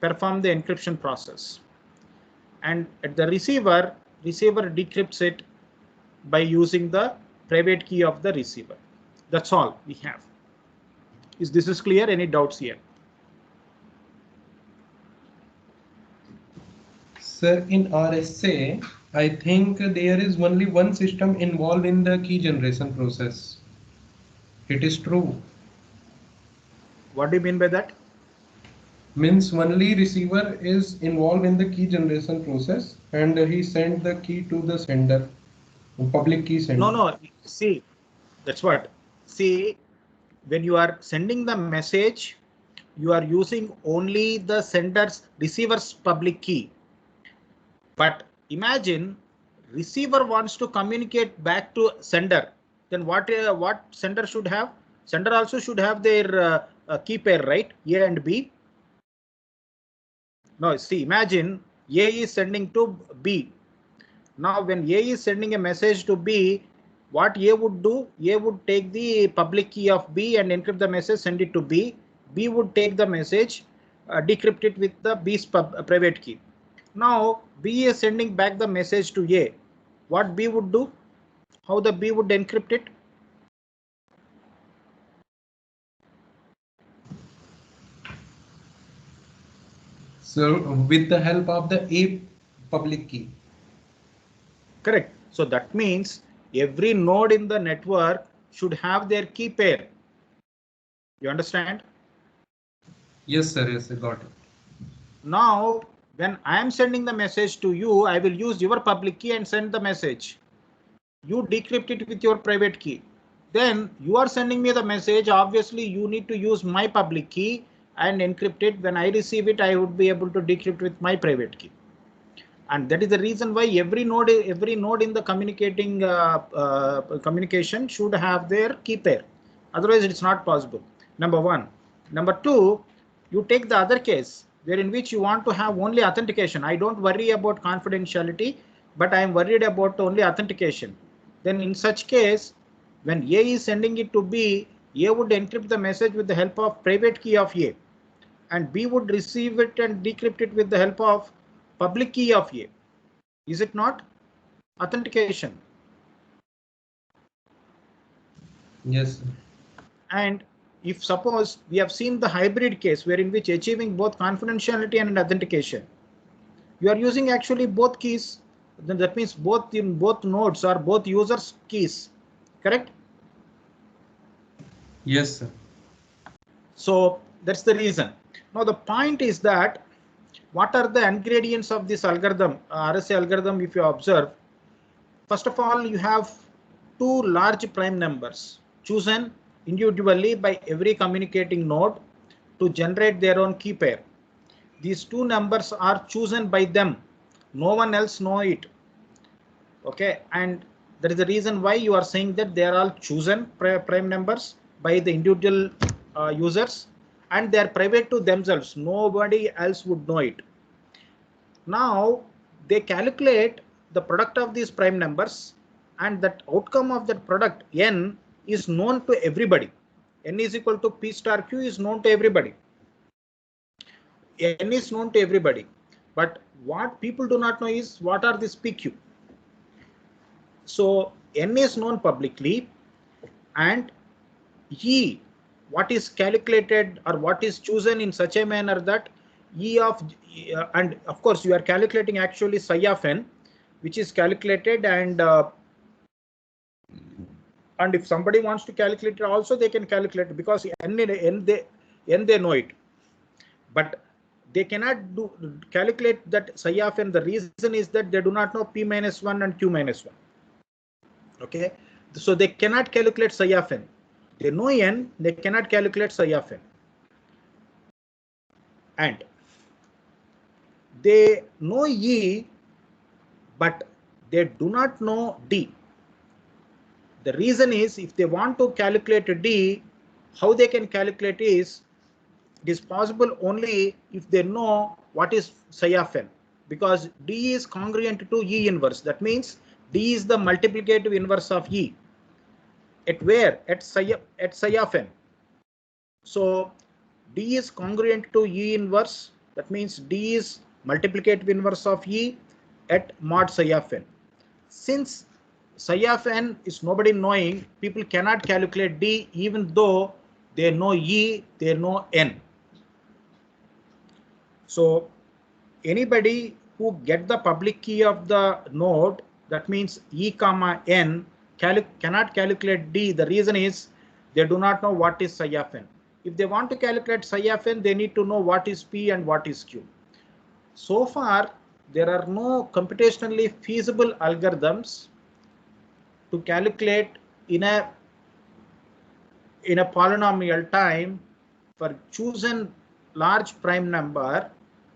perform the encryption process. And at the receiver decrypts it by using the private key of the receiver. That's all we have. Is this clear? Any doubts here? Sir, in RSA, I think there is only one system involved in the key generation process. It is true. What do you mean by that? Means only receiver is involved in the key generation process and he sent the key to the sender, public key sender. No, see, that's what. See, when you are sending the message, you are using only the receiver's public key. But imagine receiver wants to communicate back to sender. Then what sender should have? Sender also should have their key pair, right? A and B. No, see, imagine A is sending to B. Now, when A is sending a message to B, what A would do? A would take the public key of B and encrypt the message, send it to B. B would take the message, decrypt it with the B's private key. Now B is sending back the message to A. What B would do? How the B would encrypt it? So with the help of the A public key. Correct. So that means every node in the network should have their key pair. You understand? Yes, sir. Yes, I got it. Now, when I am sending the message to you, I will use your public key and send the message. You decrypt it with your private key. Then you are sending me the message. Obviously, you need to use my public key and encrypt it. When I receive it, I would be able to decrypt with my private key. And that is the reason why every node in the communication should have their key pair. Otherwise, it's not possible. Number one. Number two, you take the other case where in which you want to have only authentication. I don't worry about confidentiality, but I am worried about only authentication. Then in such case, when A is sending it to B, A would encrypt the message with the help of private key of A, and B would receive it and decrypt it with the help of public key of A. Is it not? Authentication. Yes, sir. And if suppose we have seen the hybrid case where in which achieving both confidentiality and authentication, you are using actually both keys, then that means both nodes or both users keys, correct? Yes, sir. So that's the reason. Now the point is that what are the ingredients of this algorithm, RSA algorithm? If you observe, first of all, you have two large prime numbers chosen individually by every communicating node to generate their own key pair. These two numbers are chosen by them. No one else knows it. Okay, and that is the reason why you are saying that they are all chosen prime numbers by the individual users, and they are private to themselves. Nobody else would know it. Now they calculate the product of these prime numbers, and that outcome of that product n is known to everybody. N is equal to P star Q is known to everybody. N is known to everybody. But what people do not know is what are this PQ. So N is known publicly, and E, what is calculated or what is chosen in such a manner that E of, and of course you are calculating actually psi of n, which is calculated, and if somebody wants to calculate it also, they can calculate it, because n they know it, but they cannot calculate that psi of n. The reason is that they do not know p minus 1 and q minus 1. Okay, so they cannot calculate psi of n. They know n, they cannot calculate psi of n, and they know E, but they do not know D. The reason is, if they want to calculate D, how they can calculate is, it is possible only if they know what is psi of n, because D is congruent to E inverse. That means D is the multiplicative inverse of E. At where? At psi of n. So D is congruent to E inverse. That means D is multiplicative inverse of E at mod psi of n. Since psi of n is nobody knowing, people cannot calculate D even though they know E, they know n. So anybody who get the public key of the node, that means E comma n, cannot calculate D. The reason is they do not know what is psi of n. If they want to calculate psi of n, they need to know what is P and what is Q. So far, there are no computationally feasible algorithms to calculate in a polynomial time for chosen large prime number,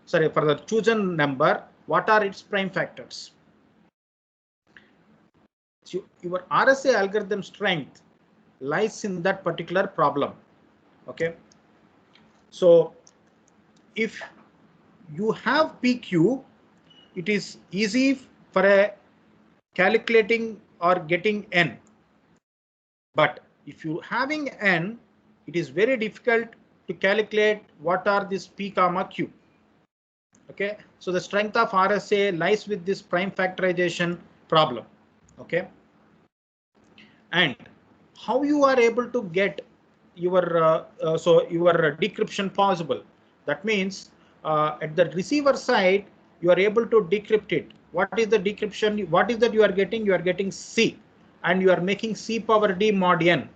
sorry, for the chosen number, what are its prime factors. So your RSA algorithm strength lies in that particular problem. Okay, so if you have PQ, it is easy for a calculating or getting n. But if you having n, it is very difficult to calculate what are this P comma Q. Okay, so the strength of RSA lies with this prime factorization problem. Okay, and how you are able to get your your decryption possible. That means at the receiver side you are able to decrypt it. What is the decryption? What is that you are getting? You are getting C, and you are making C power D mod n.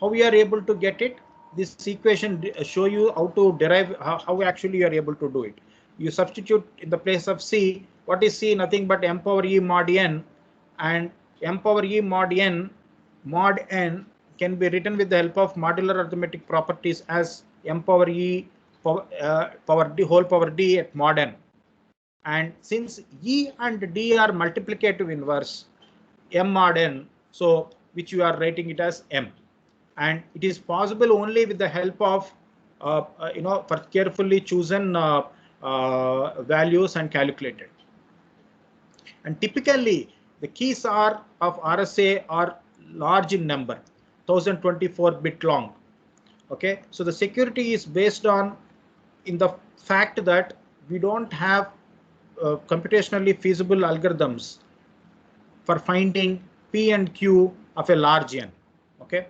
How we are able to get it? This equation show you how to derive how actually you are able to do it. You substitute in the place of C. What is C? Nothing but m power e mod n, and m power e mod n can be written with the help of modular arithmetic properties as m power e power d whole power d at mod n. And since e and d are multiplicative inverse m mod n, so which you are writing it as m, and it is possible only with the help of for carefully chosen values and calculated. And typically the keys are of RSA are large in number, 1024 bit long. Okay, so the security is based on in the fact that we don't have computationally feasible algorithms for finding P and Q of a large n. Okay,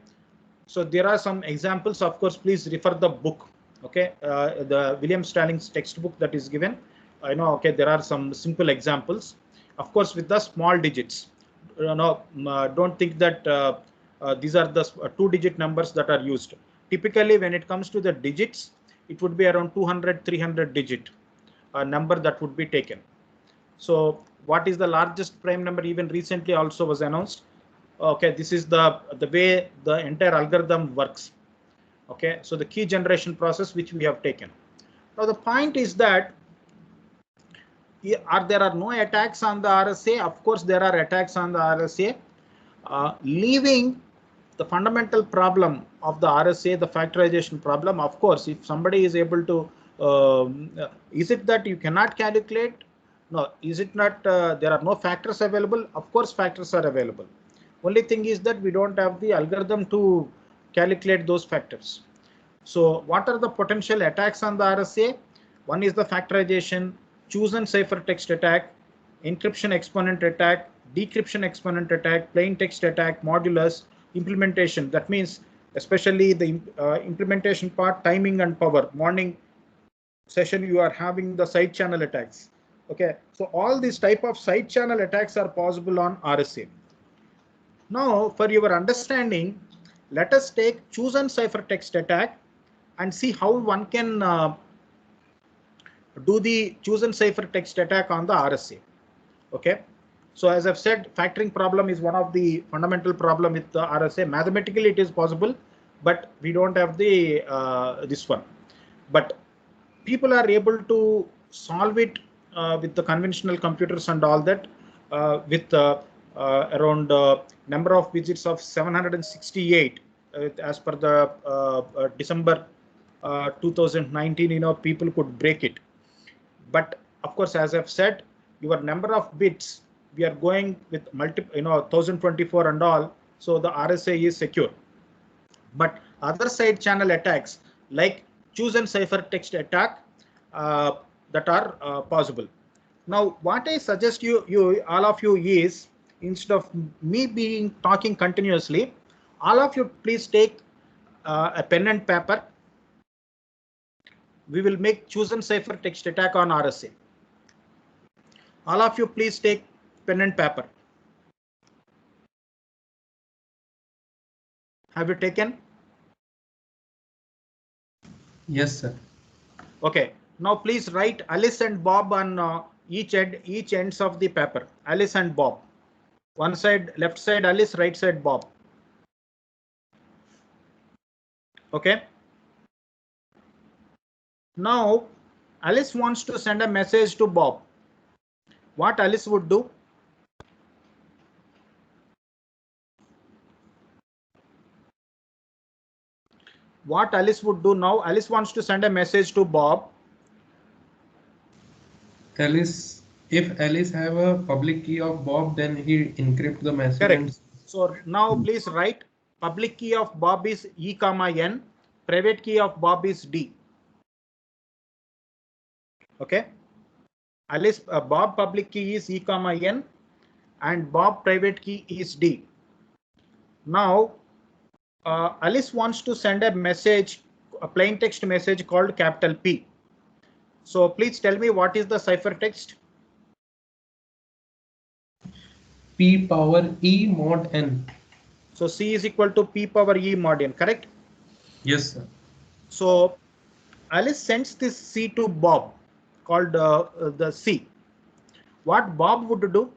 so there are some examples. Of course, please refer the book. Okay, the William Stallings textbook that is given. I know. Okay, there are some simple examples. Of course, with the small digits. Don't think that these are the 2-digit numbers that are used. Typically, when it comes to the digits, it would be around 200, 300 digit number that would be taken. So what is the largest prime number? Even recently also was announced. Okay, this is the way the entire algorithm works. Okay, so the key generation process which we have taken. Now the point is that there are no attacks on the RSA. Of course, there are attacks on the RSA, leaving the fundamental problem of the RSA, the factorization problem. Of course, if somebody is able to, is it that you cannot calculate? No. Is it not? There are no factors available? Of course, factors are available. Only thing is that we don't have the algorithm to calculate those factors. So what are the potential attacks on the RSA? One is the factorization, chosen ciphertext attack, encryption exponent attack, decryption exponent attack, plain text attack, modulus, implementation. That means especially the implementation part, timing and power. Morning session you are having the side channel attacks. Okay, so all these type of side channel attacks are possible on RSA. Now, for your understanding, let us take chosen ciphertext attack and see how one can do the chosen ciphertext attack on the RSA. Okay, so as I've said, factoring problem is one of the fundamental problem with the RSA. Mathematically, it is possible, but we don't have the this one. But people are able to solve it with the conventional computers and all that with around number of digits of 768 as per the December 2019. People could break it. But of course, as I've said, your number of bits, we are going with 1024 and all, so the RSA is secure. But other side channel attacks like chosen ciphertext attack that are possible. Now, what I suggest all of you is, instead of me talking continuously, all of you please take a pen and paper. We will make chosen ciphertext attack on RSA. All of you please take pen and paper. Have you taken? Yes, sir. Okay. Now please write Alice and Bob on each ends of the paper. Alice and Bob. One side, left side Alice, right side Bob. Okay. Now Alice wants to send a message to Bob. What Alice would do? What Alice would do now? Alice wants to send a message to Bob. If Alice have a public key of Bob, then he encrypt the message. Correct. So now please write public key of Bob is E, N, private key of Bob is D. Okay. Alice, Bob public key is E comma N, and Bob private key is D. Now, Alice wants to send a message, a plain text message called capital P. So please tell me what is the ciphertext? P power E mod N. So C is equal to P power E mod N, correct? Yes, sir. So Alice sends this C to Bob, called the C. What Bob would do?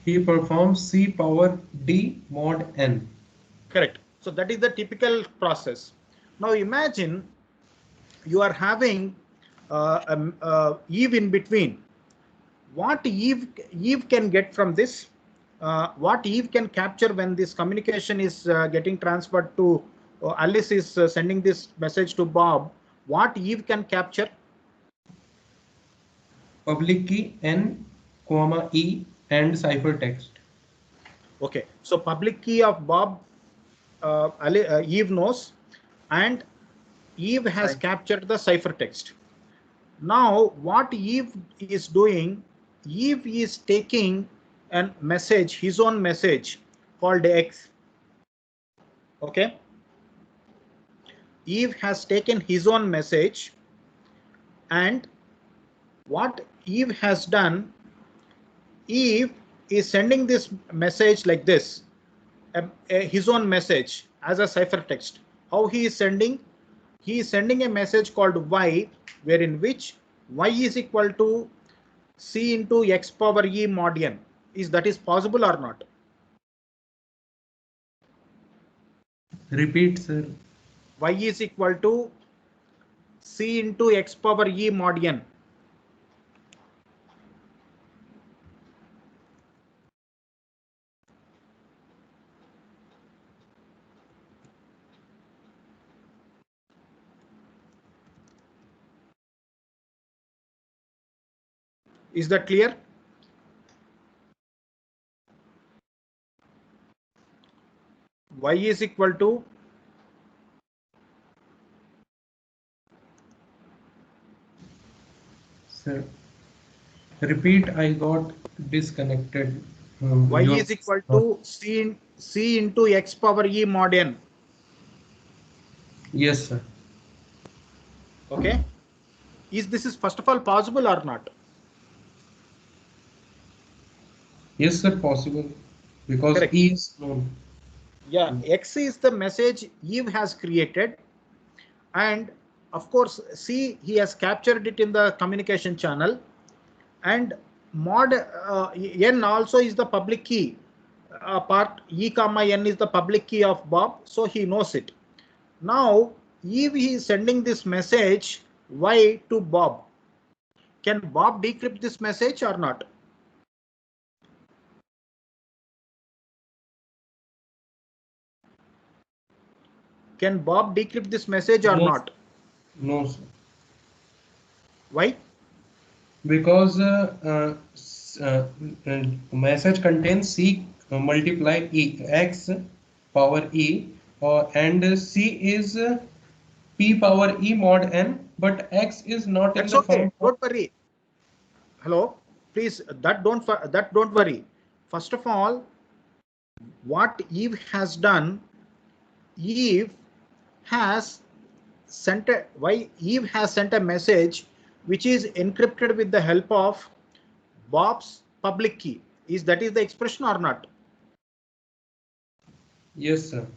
He performs C power D mod N. Correct. So that is the typical process. Now imagine you are having Eve in between. What Eve can get from this? What Eve can capture when this communication is getting transferred to Alice is sending this message to Bob. What Eve can capture? Public key N, comma E and ciphertext. Okay, so public key of Bob, Eve knows, and Eve has captured the ciphertext. Now, what Eve is doing, Eve is taking a message, his own message called X. Okay, Eve has taken his own message, and what Eve has done, Eve is sending this message like this, his own message as a ciphertext. How he is sending? He is sending a message called Y, wherein which Y is equal to C into X power E mod N. That is possible or not? Repeat, sir. Y is equal to C into X power E mod N. Is that clear? Y is equal to Sir, repeat. I got disconnected. Y is equal to C into X power E mod N. Yes, sir. Okay. This is first of all possible or not? Yes, sir, possible. Because Correct. E is known. Yeah, X is the message Eve has created, and of course C, he has captured it in the communication channel, and mod N also is the public key. Part E comma N is the public key of Bob, so he knows it. Now Eve is sending this message Y to Bob. Can Bob decrypt this message or not? Can Bob decrypt this message or not? No, sir. Why? Because message contains C multiply E X power E, and C is P power E mod N, but X is not That's in the okay. form. Don't worry. Hello, please. That don't worry. First of all, what Eve has done, Eve has sent a message which is encrypted with the help of Bob's public key. That is the expression or not? Yes, sir.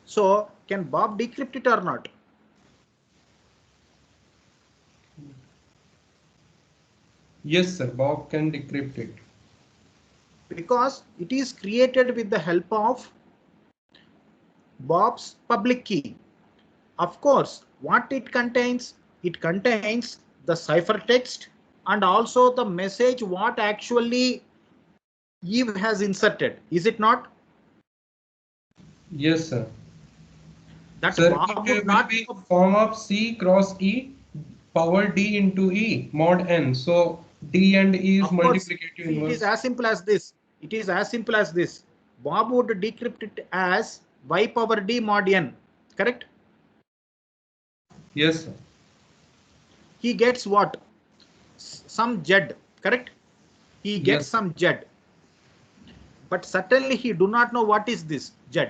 So can Bob decrypt it or not? Yes, sir. Bob can decrypt it. Because it is created with the help of Bob's public key. Of course, what it contains? It contains the ciphertext and also the message what actually Eve has inserted. Is it not? Yes, sir. That Sir, Bob it would will not be form of C cross E power D into E mod N. So D and E is Of course, multiplicative see, it is inverse. as simple as this. It is as simple as this. Bob would decrypt it as y power d mod n, correct? Yes, sir. He gets what? Some Z, correct? He gets Yes. some Z. But certainly he do not know what is this Z.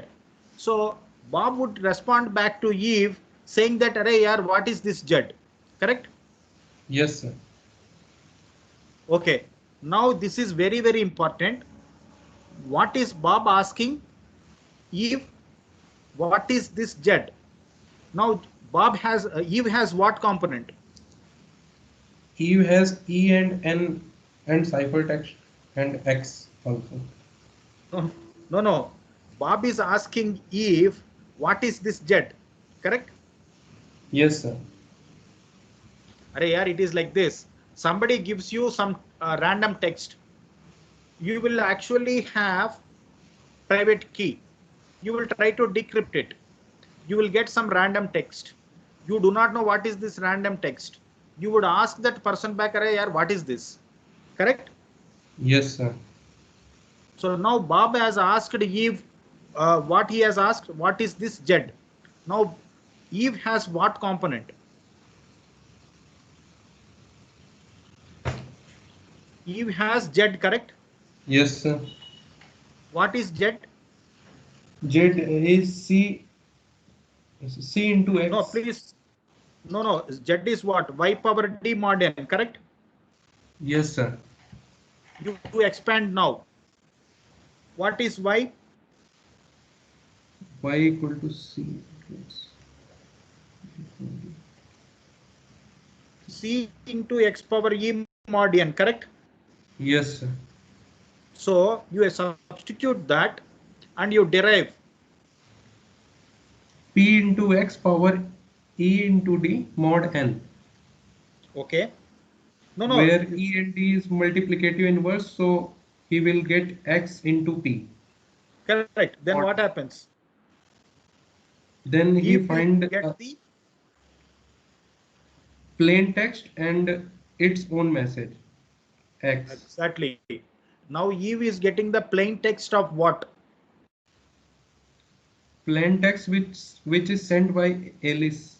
So Bob would respond back to Eve saying that, array yaar, what is this Z? Correct? Yes, sir. Okay. Now this is very, very important. What is Bob asking Eve? What is this Z? Now Eve has what component? Eve has E and N and ciphertext and X also. No. Bob is asking Eve, what is this Z? Correct? Yes, sir. Array yaar, it is like this. Somebody gives you some random text. You will actually have private key. You will try to decrypt it. You will get some random text. You do not know what is this random text. You would ask that person back, array yaar, what is this? Correct? Yes, sir. So now Bob has asked Eve what he has asked, what is this Z? Now Eve has what component? Eve has Z, correct? Yes, sir. What is Z? Z is C into X. No, please. No. Z is what? Y power d mod n, correct? Yes, sir. You expand now. What is Y? Y equal to C. C into X power E mod n, correct? Yes, sir. So you substitute that and you derive P into X power E into D mod N. okay. No. Where E and D is multiplicative inverse, so he will get X into P. Correct. Then Mod. what happens? Then he find get the plain text and its own message. X. Exactly. Now Eve is getting the plain text of what? Plain text which is sent by Alice.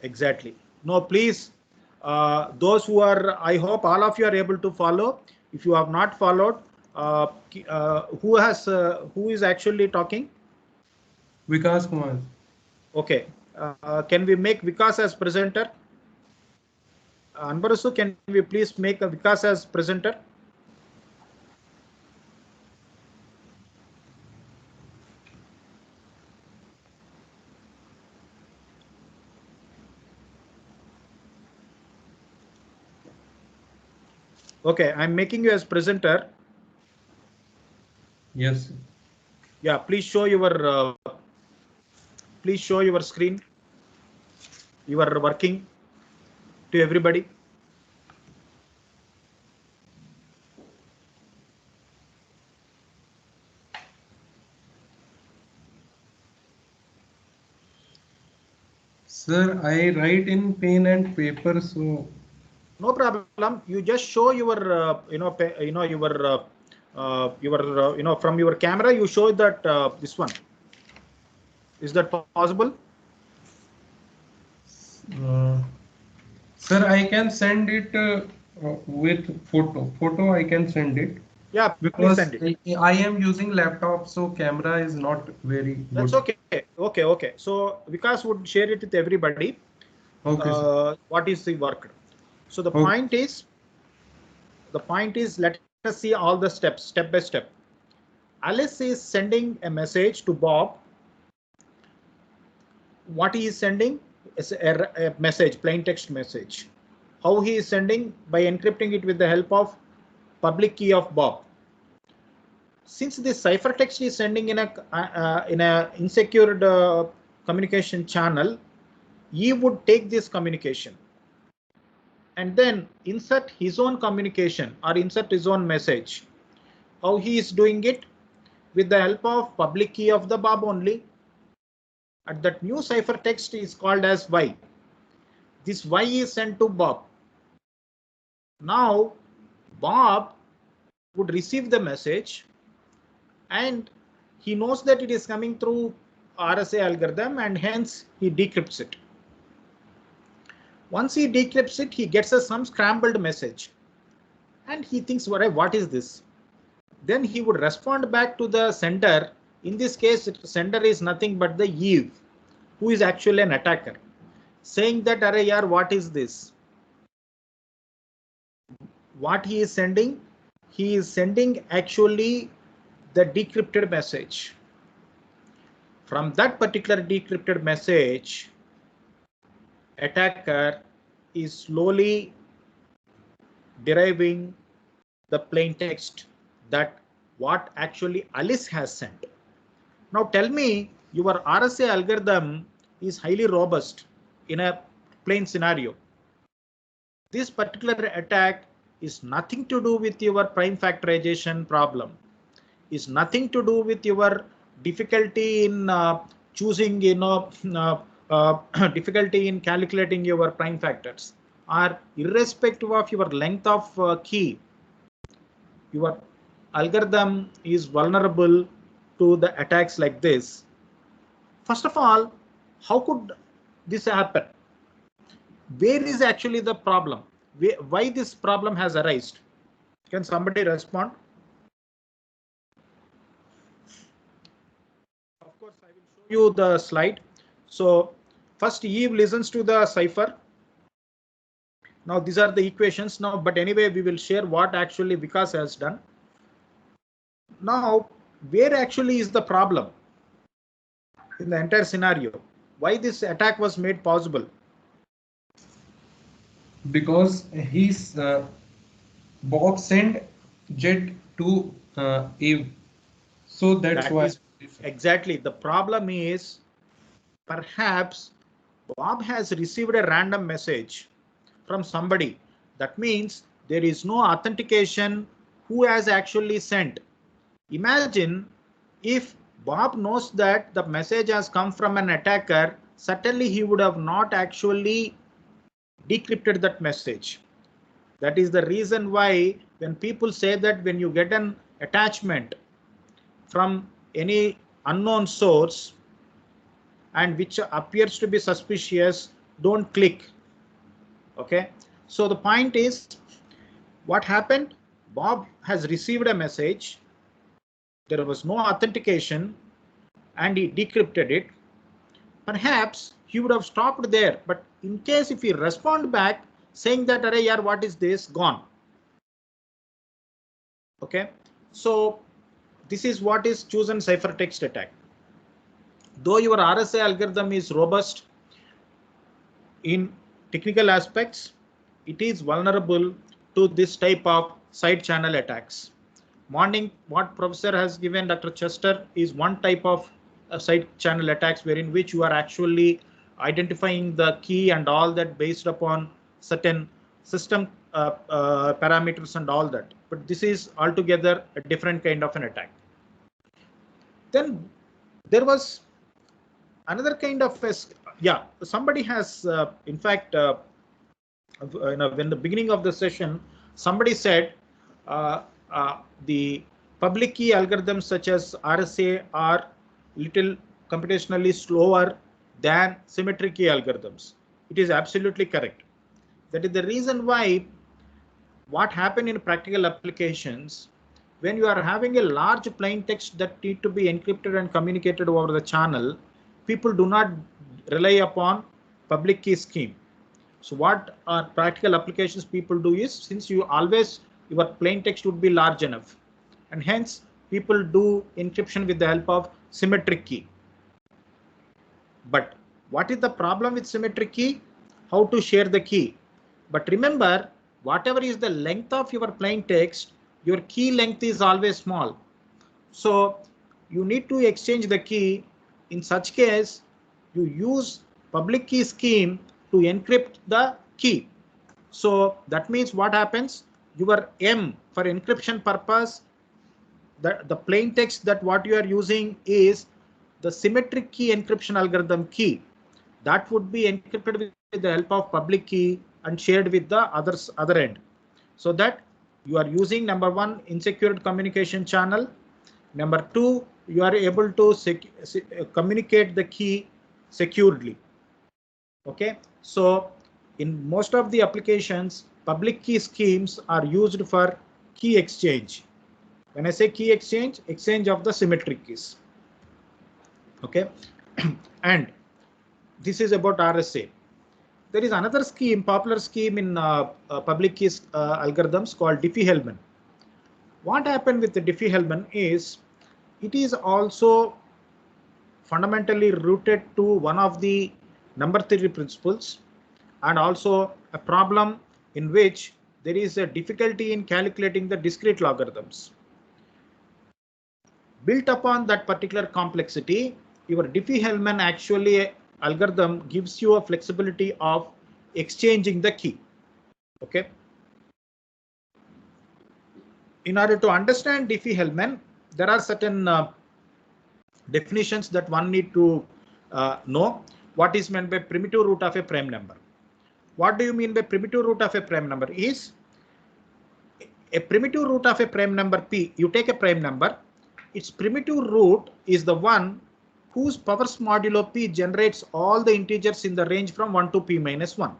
Exactly. No, please, those who are, I hope all of you are able to follow. If you have not followed, who is actually talking? Vikas Kumar. Okay. Can we make Vikas as presenter? Anbarasu, can we please make a Vikas as presenter? Okay, I'm making you as presenter. Yes. Yeah, please show your screen. You are working to everybody. Sir, I write in pen and paper, so No problem. You just show your from your camera. You show that this one. Is that possible? sir, I can send it with photo. Photo I can send it. Yeah, Because please send it. I am using laptop, so camera is not very good. That's okay. Okay. So Vikas would share it with everybody. Okay. What is the work? So the point is, let us see all the steps, step by step. Alice is sending a message to Bob. What he is sending is a message, plain text message. How he is sending? By encrypting it with the help of public key of Bob. Since this ciphertext is sending in a insecure communication channel, he would take this communication and then insert his own communication or insert his own message. How he is doing it? With the help of public key of the Bob only. And that new ciphertext is called as Y. This Y is sent to Bob. Now Bob would receive the message and he knows that it is coming through RSA algorithm, and hence he decrypts it. Once he decrypts it, he gets some scrambled message, and he thinks, what is this? Then he would respond back to the sender. In this case, sender is nothing but the Eve, who is actually an attacker, saying that, "Arey yaar, what is this?" What he is sending? He is sending actually the decrypted message. From that particular decrypted message, attacker is slowly deriving the plain text that what actually Alice has sent. Now tell me, your RSA algorithm is highly robust in a plain scenario. This particular attack is nothing to do with your prime factorization problem, is nothing to do with your difficulty in choosing, difficulty in calculating your prime factors, or irrespective of your length of key, your algorithm is vulnerable to the attacks like this. First of all, how could this happen? Where is actually the problem? Why this problem has arisen? Can somebody respond? Of course, I will show you the slide. So first, Eve listens to the cipher. Now these are the equations now, but anyway, we will share what actually Vikas has done. Now, where actually is the problem in the entire scenario? Why this attack was made possible? Because he's Bob sent Jet to Eve, so that's why. Exactly. The problem is perhaps Bob has received a random message from somebody. That means there is no authentication who has actually sent. Imagine if Bob knows that the message has come from an attacker, certainly he would have not actually decrypted that message. That is the reason why when people say that when you get an attachment from any unknown source and which appears to be suspicious, don't click. Okay, so the point is, what happened? Bob has received a message. There was no authentication and he decrypted it. Perhaps he would have stopped there, but in case if he respond back saying that, "Arey yaar, what is this?" Gone. Okay, so this is what is chosen ciphertext attack. Though your RSA algorithm is robust in technical aspects, it is vulnerable to this type of side channel attacks. Morning, what professor has given, Dr. Chester, is one type of side channel attacks wherein which you are actually identifying the key and all that based upon certain system parameters and all that. But this is altogether a different kind of an attack. Then there was another kind of somebody has in fact when the beginning of the session somebody said the public key algorithms such as RSA are little computationally slower than symmetric key algorithms. It is absolutely correct. That is the reason why what happened in practical applications, when you are having a large plain text that need to be encrypted and communicated over the channel, people do not rely upon public key scheme. So what our practical applications people do is, since you always your plain text would be large enough, and hence people do encryption with the help of symmetric key. But what is the problem with symmetric key? How to share the key? But remember, whatever is the length of your plain text, your key length is always small. So you need to exchange the key. In such case, you use public key scheme to encrypt the key. So that means what happens? Your M for encryption purpose, the plain text that what you are using is the symmetric key encryption algorithm key. That would be encrypted with the help of public key and shared with the other end. So that you are using number one, insecure communication channel. Number two, you are able to communicate the key securely. Okay, so in most of the applications, public key schemes are used for key exchange. When I say key exchange, exchange of the symmetric keys. Okay, and this is about RSA. There is another scheme, popular scheme in public keys algorithms called Diffie-Hellman. What happened with the Diffie-Hellman is it is also fundamentally rooted to one of the number theory principles, and also a problem in which there is a difficulty in calculating the discrete logarithms. Built upon that particular complexity, your Diffie-Hellman actually algorithm gives you a flexibility of exchanging the key. Okay. In order to understand Diffie-Hellman, there are certain definitions that one need to know. What is meant by primitive root of a prime number? What do you mean by primitive root of a prime number? Is a primitive root of a prime number p. You take a prime number, its primitive root is the one whose powers modulo p generates all the integers in the range from 1 to p minus 1.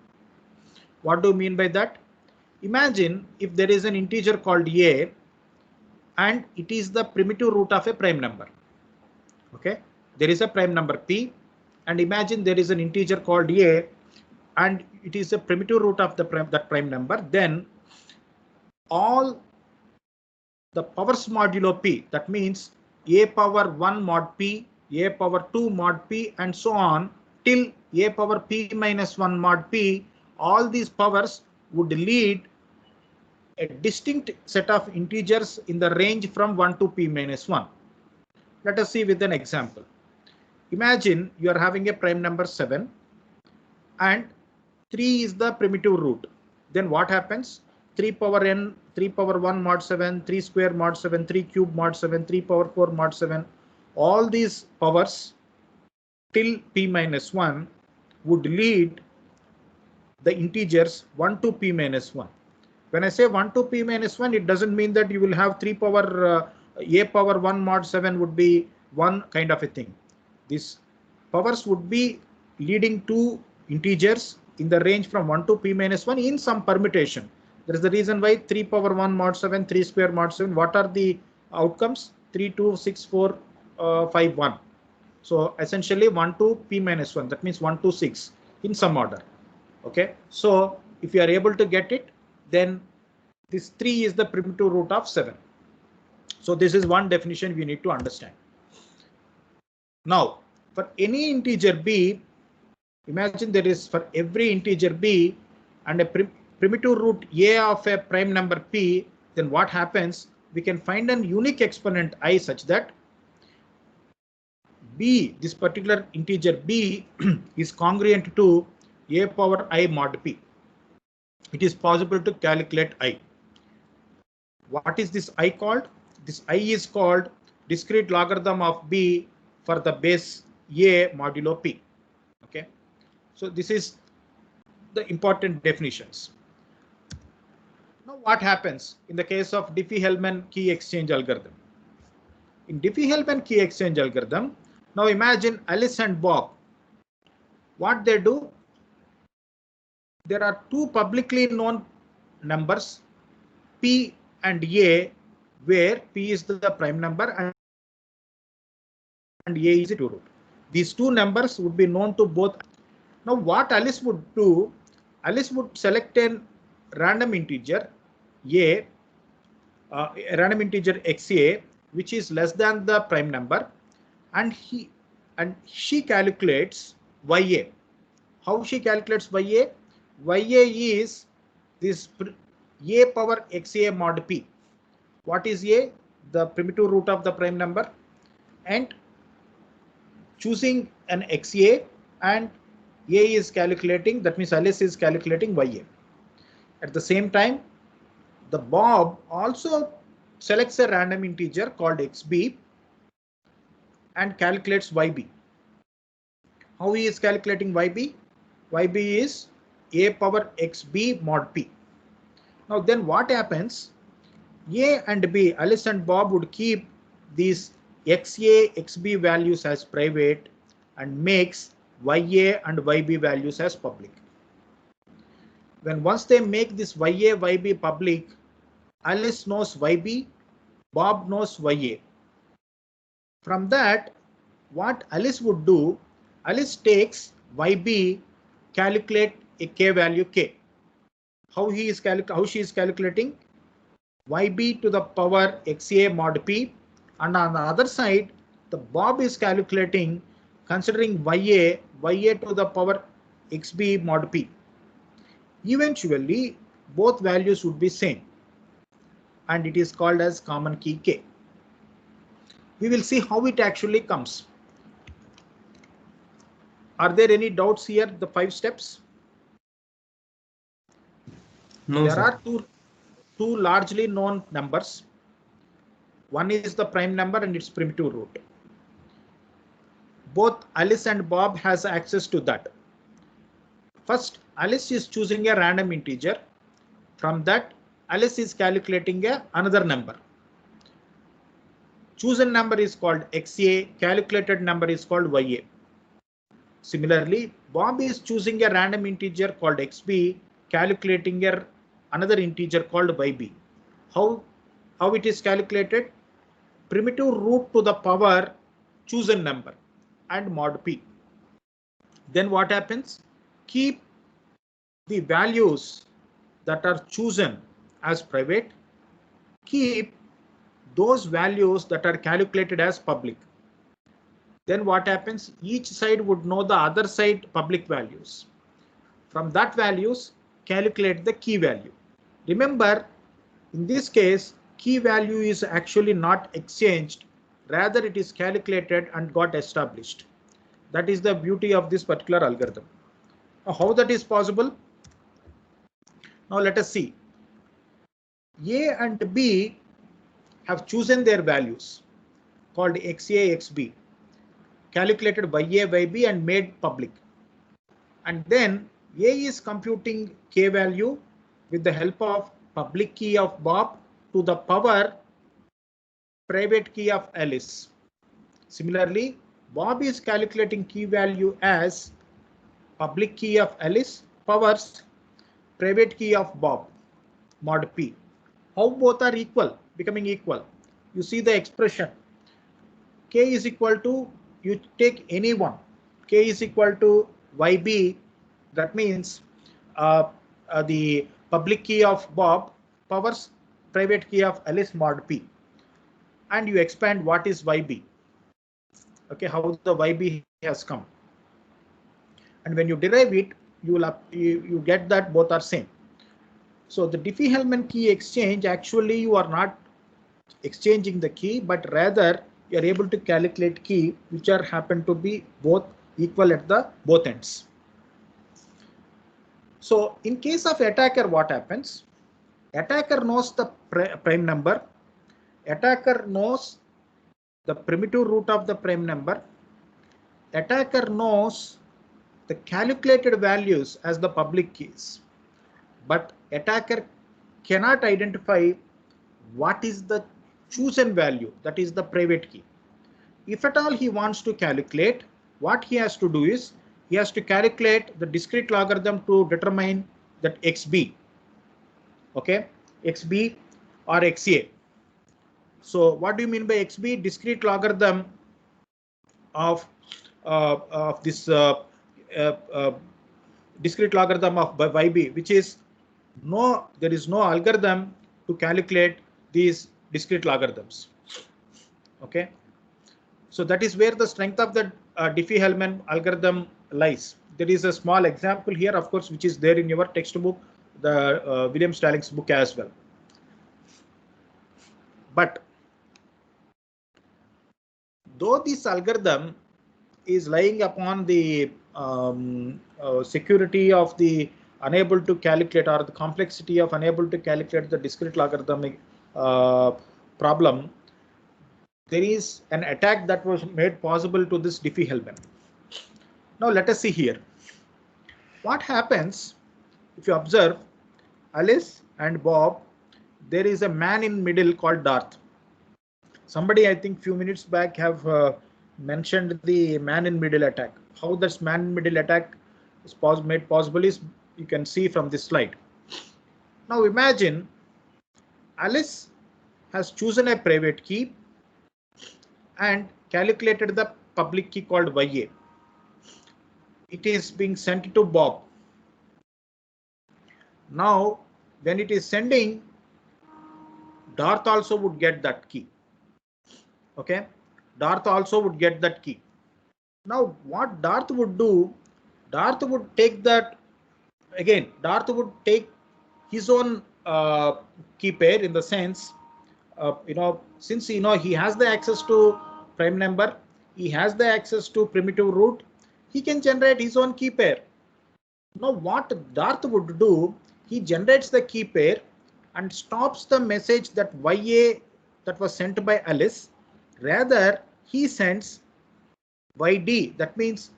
What do you mean by that? Imagine if there is an integer called a and it is the primitive root of a prime number. Okay, there is a prime number p, and imagine there is an integer called a and it is a primitive root of that prime number. Then all the powers modulo p, that means a power 1 mod p, a power 2 mod p, and so on till a power p minus 1 mod p, all these powers would lead a distinct set of integers in the range from 1 to p minus 1. Let us see with an example. Imagine you are having a prime number 7 and 3 is the primitive root. Then what happens? 3 power n, 3 power 1 mod 7, 3 square mod 7, 3 cube mod 7, 3 power 4 mod 7. All these powers till p minus 1 would lead the integers 1 to p minus 1. When I say 1 to p minus 1, it doesn't mean that you will have 3 power a power 1 mod 7 would be one kind of a thing. These powers would be leading to integers in the range from 1 to p minus 1 in some permutation. There is the reason why 3 power 1 mod 7, 3 square mod 7. What are the outcomes? 3, 2, 6, 4, 5, 1. So essentially 1 to p minus 1. That means 1 to 6 in some order. Okay. So if you are able to get it, then this 3 is the primitive root of 7. So this is one definition we need to understand. Now, for any integer b, imagine there is for every integer b and a primitive root a of a prime number p, then what happens? We can find an unique exponent I such that b, this particular integer b, is congruent to a power I mod p. It is possible to calculate I. What is this I called? This I is called discrete logarithm of b for the base a modulo p. Okay, so this is the important definitions. Now what happens in the case of Diffie-Hellman key exchange algorithm? In Diffie-Hellman key exchange algorithm, now imagine Alice and Bob. What they do? There are two publicly known numbers, p and a, where p is the prime number and a is the root. These two numbers would be known to both. Now what Alice would do? Alice would select a random integer a random integer xa, which is less than the prime number, and she calculates ya. How she calculates ya? Ya is this a power xa mod p. What is a? The primitive root of the prime number, and choosing an xa, and a is calculating, that means Alice is calculating ya. At the same time, the Bob also selects a random integer called xb and calculates yb. How he is calculating yb? Yb is a power xb mod p. Now then what happens? A and B, Alice and Bob, would keep these XA, XB values as private and makes YA and YB values as public. When once they make this YA, YB public, Alice knows YB, Bob knows YA. From that, what Alice would do, Alice takes YB, calculate a K value K. How she is calculating? YB to the power XA mod P, and on the other side, the Bob is calculating considering YA to the power XB mod P. Eventually, both values would be same, and it is called as common key K. We will see how it actually comes. Are there any doubts here? The 5 steps? No, there sir. are two largely known numbers. One is the prime number and its primitive root. Both Alice and Bob has access to that. First, Alice is choosing a random integer. From that, Alice is calculating another number. Chosen number is called XA, calculated number is called YA. Similarly, Bob is choosing a random integer called XB, calculating another integer called YB. How it is calculated? Primitive root to the power chosen number and mod P. Then what happens? Keep the values that are chosen as private. Keep those values that are calculated as public. Then what happens? Each side would know the other side public values. From that values, calculate the key value. Remember, in this case, key value is actually not exchanged, rather it is calculated and got established. That is the beauty of this particular algorithm. Now, how that is possible? Now let us see. A and B have chosen their values called XA, XB, calculated YA, YB and made public. And then A is computing K value with the help of public key of Bob to the power private key of Alice. Similarly, Bob is calculating key value as public key of Alice powers private key of Bob mod P. How both are equal, becoming equal? You see the expression K is equal to, you take any one, K is equal to YB. That means the public key of Bob powers private key of Alice mod P, and you expand what is YB. Okay, how the YB has come, and when you derive it, you get that both are same. So the Diffie-Hellman key exchange, actually you are not exchanging the key, but rather you are able to calculate key which are happen to be both equal at the both ends. So in case of attacker, what happens? Attacker knows the prime number. Attacker knows the primitive root of the prime number. Attacker knows the calculated values as the public keys. But attacker cannot identify what is the chosen value, that is the private key. If at all he wants to calculate, what he has to do is he has to calculate the discrete logarithm to determine that XB, okay, XB or XA. So what do you mean by XB? Discrete logarithm of this discrete logarithm of YB, which is there is no algorithm to calculate these discrete logarithms. Okay, so that is where the strength of the Diffie-Hellman algorithm lies. There is a small example here, of course, which is there in your textbook, the William Stallings book as well. But though this algorithm is lying upon the security of the unable to calculate, or the complexity of unable to calculate the discrete logarithmic problem, there is an attack that was made possible to this Diffie-Hellman. Now let us see here. What happens if you observe Alice and Bob? There is a man in middle called Darth. somebody, I think few minutes back, have mentioned the man-in-middle attack. How this man-in-middle attack is made possible is you can see from this slide. Now imagine Alice has chosen a private key and calculated the public key called YA. It is being sent to Bob. Now, when it is sending, Darth also would get that key. Okay, Darth also would get that key. Now, what Darth would do, Darth would take that, again, Darth would take his own key pair, in the sense, since he has the access to prime number, he has the access to primitive root, he can generate his own key pair. Now what Darth would do, he generates the key pair and stops the message that YA that was sent by Alice. Rather, he sends YD, that means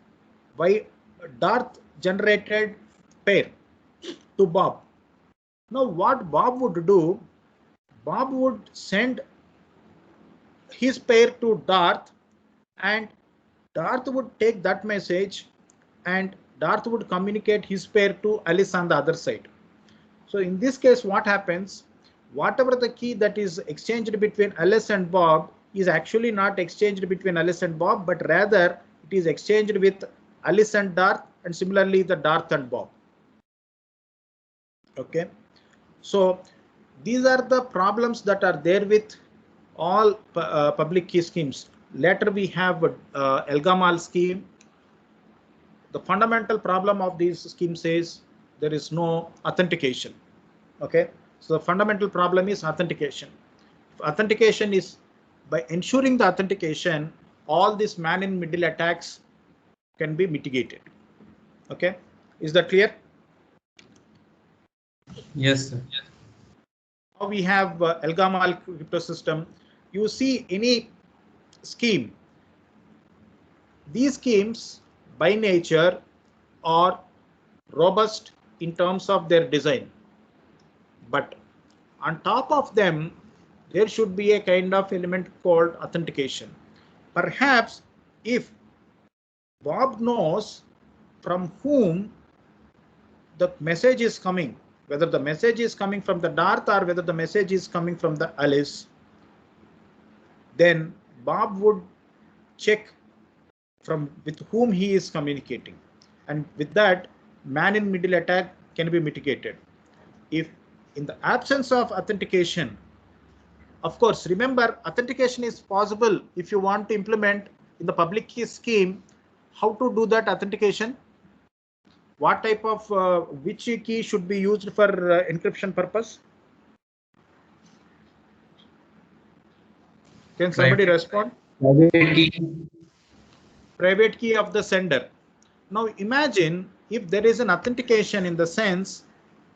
Darth generated pair, to Bob. Now what Bob would do, Bob would send his pair to Darth, and Darth would take that message and Darth would communicate his pair to Alice on the other side. So in this case, what happens, whatever the key that is exchanged between Alice and Bob is actually not exchanged between Alice and Bob, but rather it is exchanged with Alice and Darth, and similarly the Darth and Bob. Okay, so these are the problems that are there with all public key schemes. Later we have Elgamal scheme. The fundamental problem of these schemes is there is no authentication. Okay, so the fundamental problem is authentication. If authentication is, by ensuring the authentication, all these man-in-middle attacks can be mitigated. Okay, is that clear? Yes, sir. Now we have Elgamal crypto system. You see any scheme, these schemes by nature are robust in terms of their design, but on top of them there should be a kind of element called authentication. Perhaps if Bob knows from whom the message is coming, whether the message is coming from the Darth or whether the message is coming from the Alice, then Bob would check from with whom he is communicating, and with that man-in-middle attack can be mitigated. If in the absence of authentication, of course, remember, authentication is possible if you want to implement in the public key scheme. How to do that authentication? What type of which key should be used for encryption purpose? Can somebody respond? Private key. Private key of the sender. Now imagine if there is an authentication, in the sense,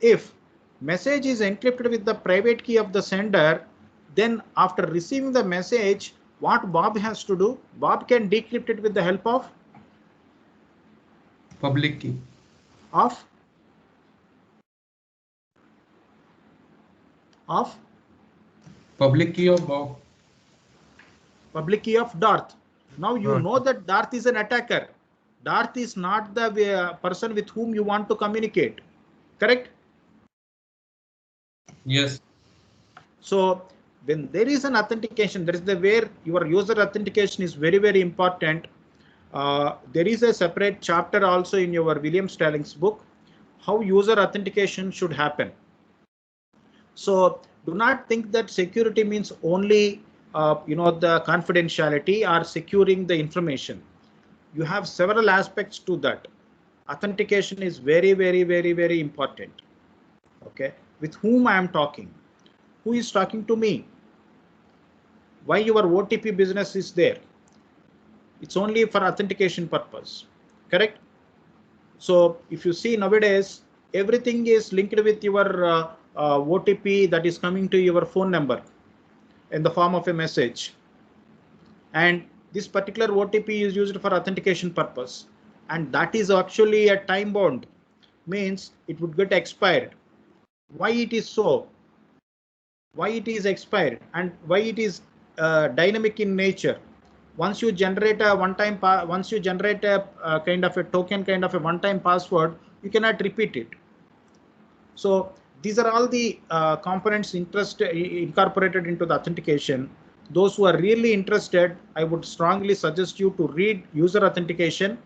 if message is encrypted with the private key of the sender, then after receiving the message, what Bob has to do? Bob can decrypt it with the help of Public key. Of Public key of Bob. Public key of Darth. Now you know that Darth is an attacker. Darth is not the person with whom you want to communicate. Correct? Yes. So when there is an authentication, that is the where your user authentication is very, very important. There is a separate chapter also in your William Stallings book, how user authentication should happen. So do not think that security means only the confidentiality or securing the information. You have several aspects to that. Authentication is very, very, very, very important. Okay, with whom I am talking, who is talking to me, why your OTP business is there. It's only for authentication purpose. Correct? So if you see nowadays, everything is linked with your OTP that is coming to your phone number in the form of a message, and this particular OTP is used for authentication purpose, and that is actually a time bound, means it would get expired. Why it is so? Why it is expired, and why it is dynamic in nature. Once you generate a once you generate a kind of a token, kind of a one-time password, you cannot repeat it. So these are all the components incorporated into the authentication. Those who are really interested, I would strongly suggest you to read user authentication.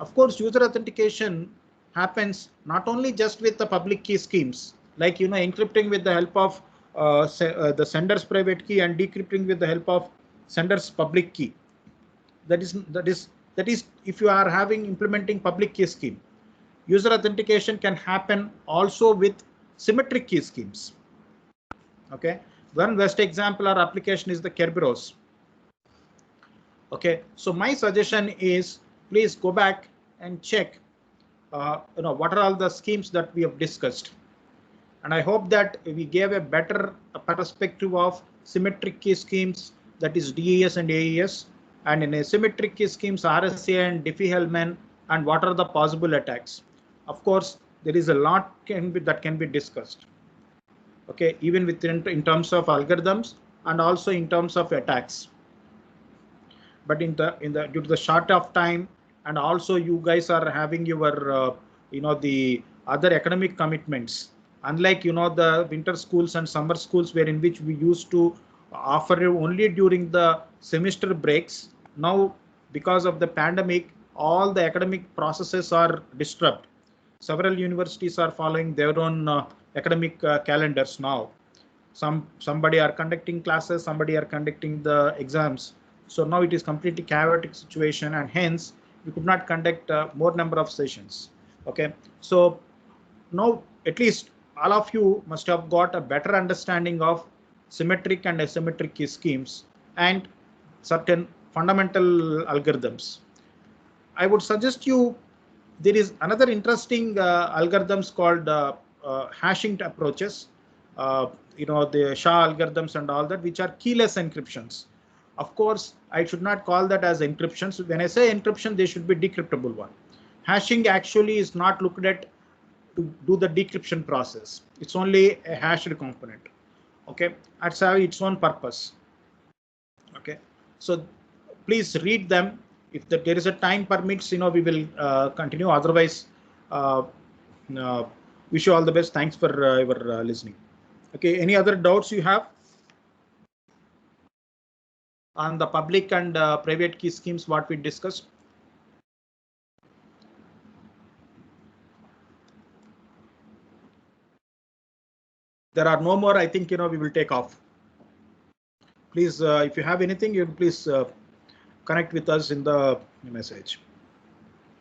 Of course, user authentication happens not only just with the public key schemes, like encrypting with the help of the sender's private key and decrypting with the help of sender's public key. That is if you are implementing public key scheme. User authentication can happen also with symmetric key schemes. Okay, one best example or application is the Kerberos. Okay, so my suggestion is please go back and check what are all the schemes that we have discussed, and I hope that we gave a better perspective of symmetric key schemes, that is DES and AES, and in asymmetric key schemes RSA and Diffie-Hellman, and what are the possible attacks. Of course, there is a lot that can be discussed. Okay, even in terms of algorithms and also in terms of attacks. But due to the short of time, and also you guys are having your the other academic commitments. Unlike the winter schools and summer schools, in which we used to offer only during the semester breaks. Now, because of the pandemic, all the academic processes are disturbed. Several universities are following their own academic calendars now. Somebody are conducting classes, somebody are conducting the exams. So now it is completely chaotic situation, and hence we could not conduct more number of sessions. Okay, so now at least all of you must have got a better understanding of symmetric and asymmetric key schemes and certain fundamental algorithms. I would suggest you, there is another interesting algorithms called hashing approaches, the SHA algorithms and all that, which are keyless encryptions. Of course, I should not call that as encryptions. When I say encryption, they should be decryptable one. Hashing actually is not looked at to do the decryption process. It's only a hashed component. Okay, that's have its own purpose. Okay, so please read them. If there is a time permits, we will continue. Otherwise, wish you all the best. Thanks for your listening. Okay, any other doubts you have on the public and private key schemes, what we discussed? There are no more. I think we will take off. Please, if you have anything, you please connect with us in the message.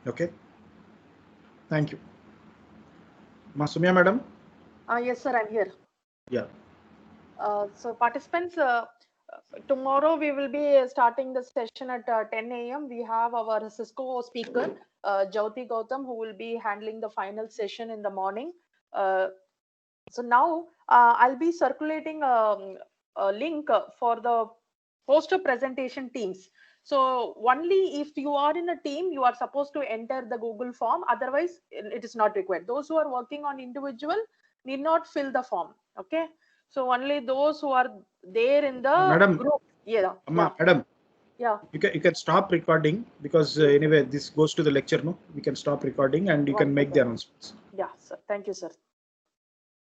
Okay. Thank you. Masumya madam. Yes, sir. I'm here. Yeah. So participants, tomorrow we will be starting the session at 10 a.m. We have our Cisco speaker, Jyoti Gautam, who will be handling the final session in the morning. So now I'll be circulating a link for the poster presentation teams. So only if you are in a team, you are supposed to enter the Google form. Otherwise, it is not required. Those who are working on individual need not fill the form. Okay. So only those who are there in the group. Yeah. Madam. Yeah. You can stop recording, because anyway this goes to the lecture. No, we can stop recording and you can make the announcements. Yeah, sir. Thank you, sir.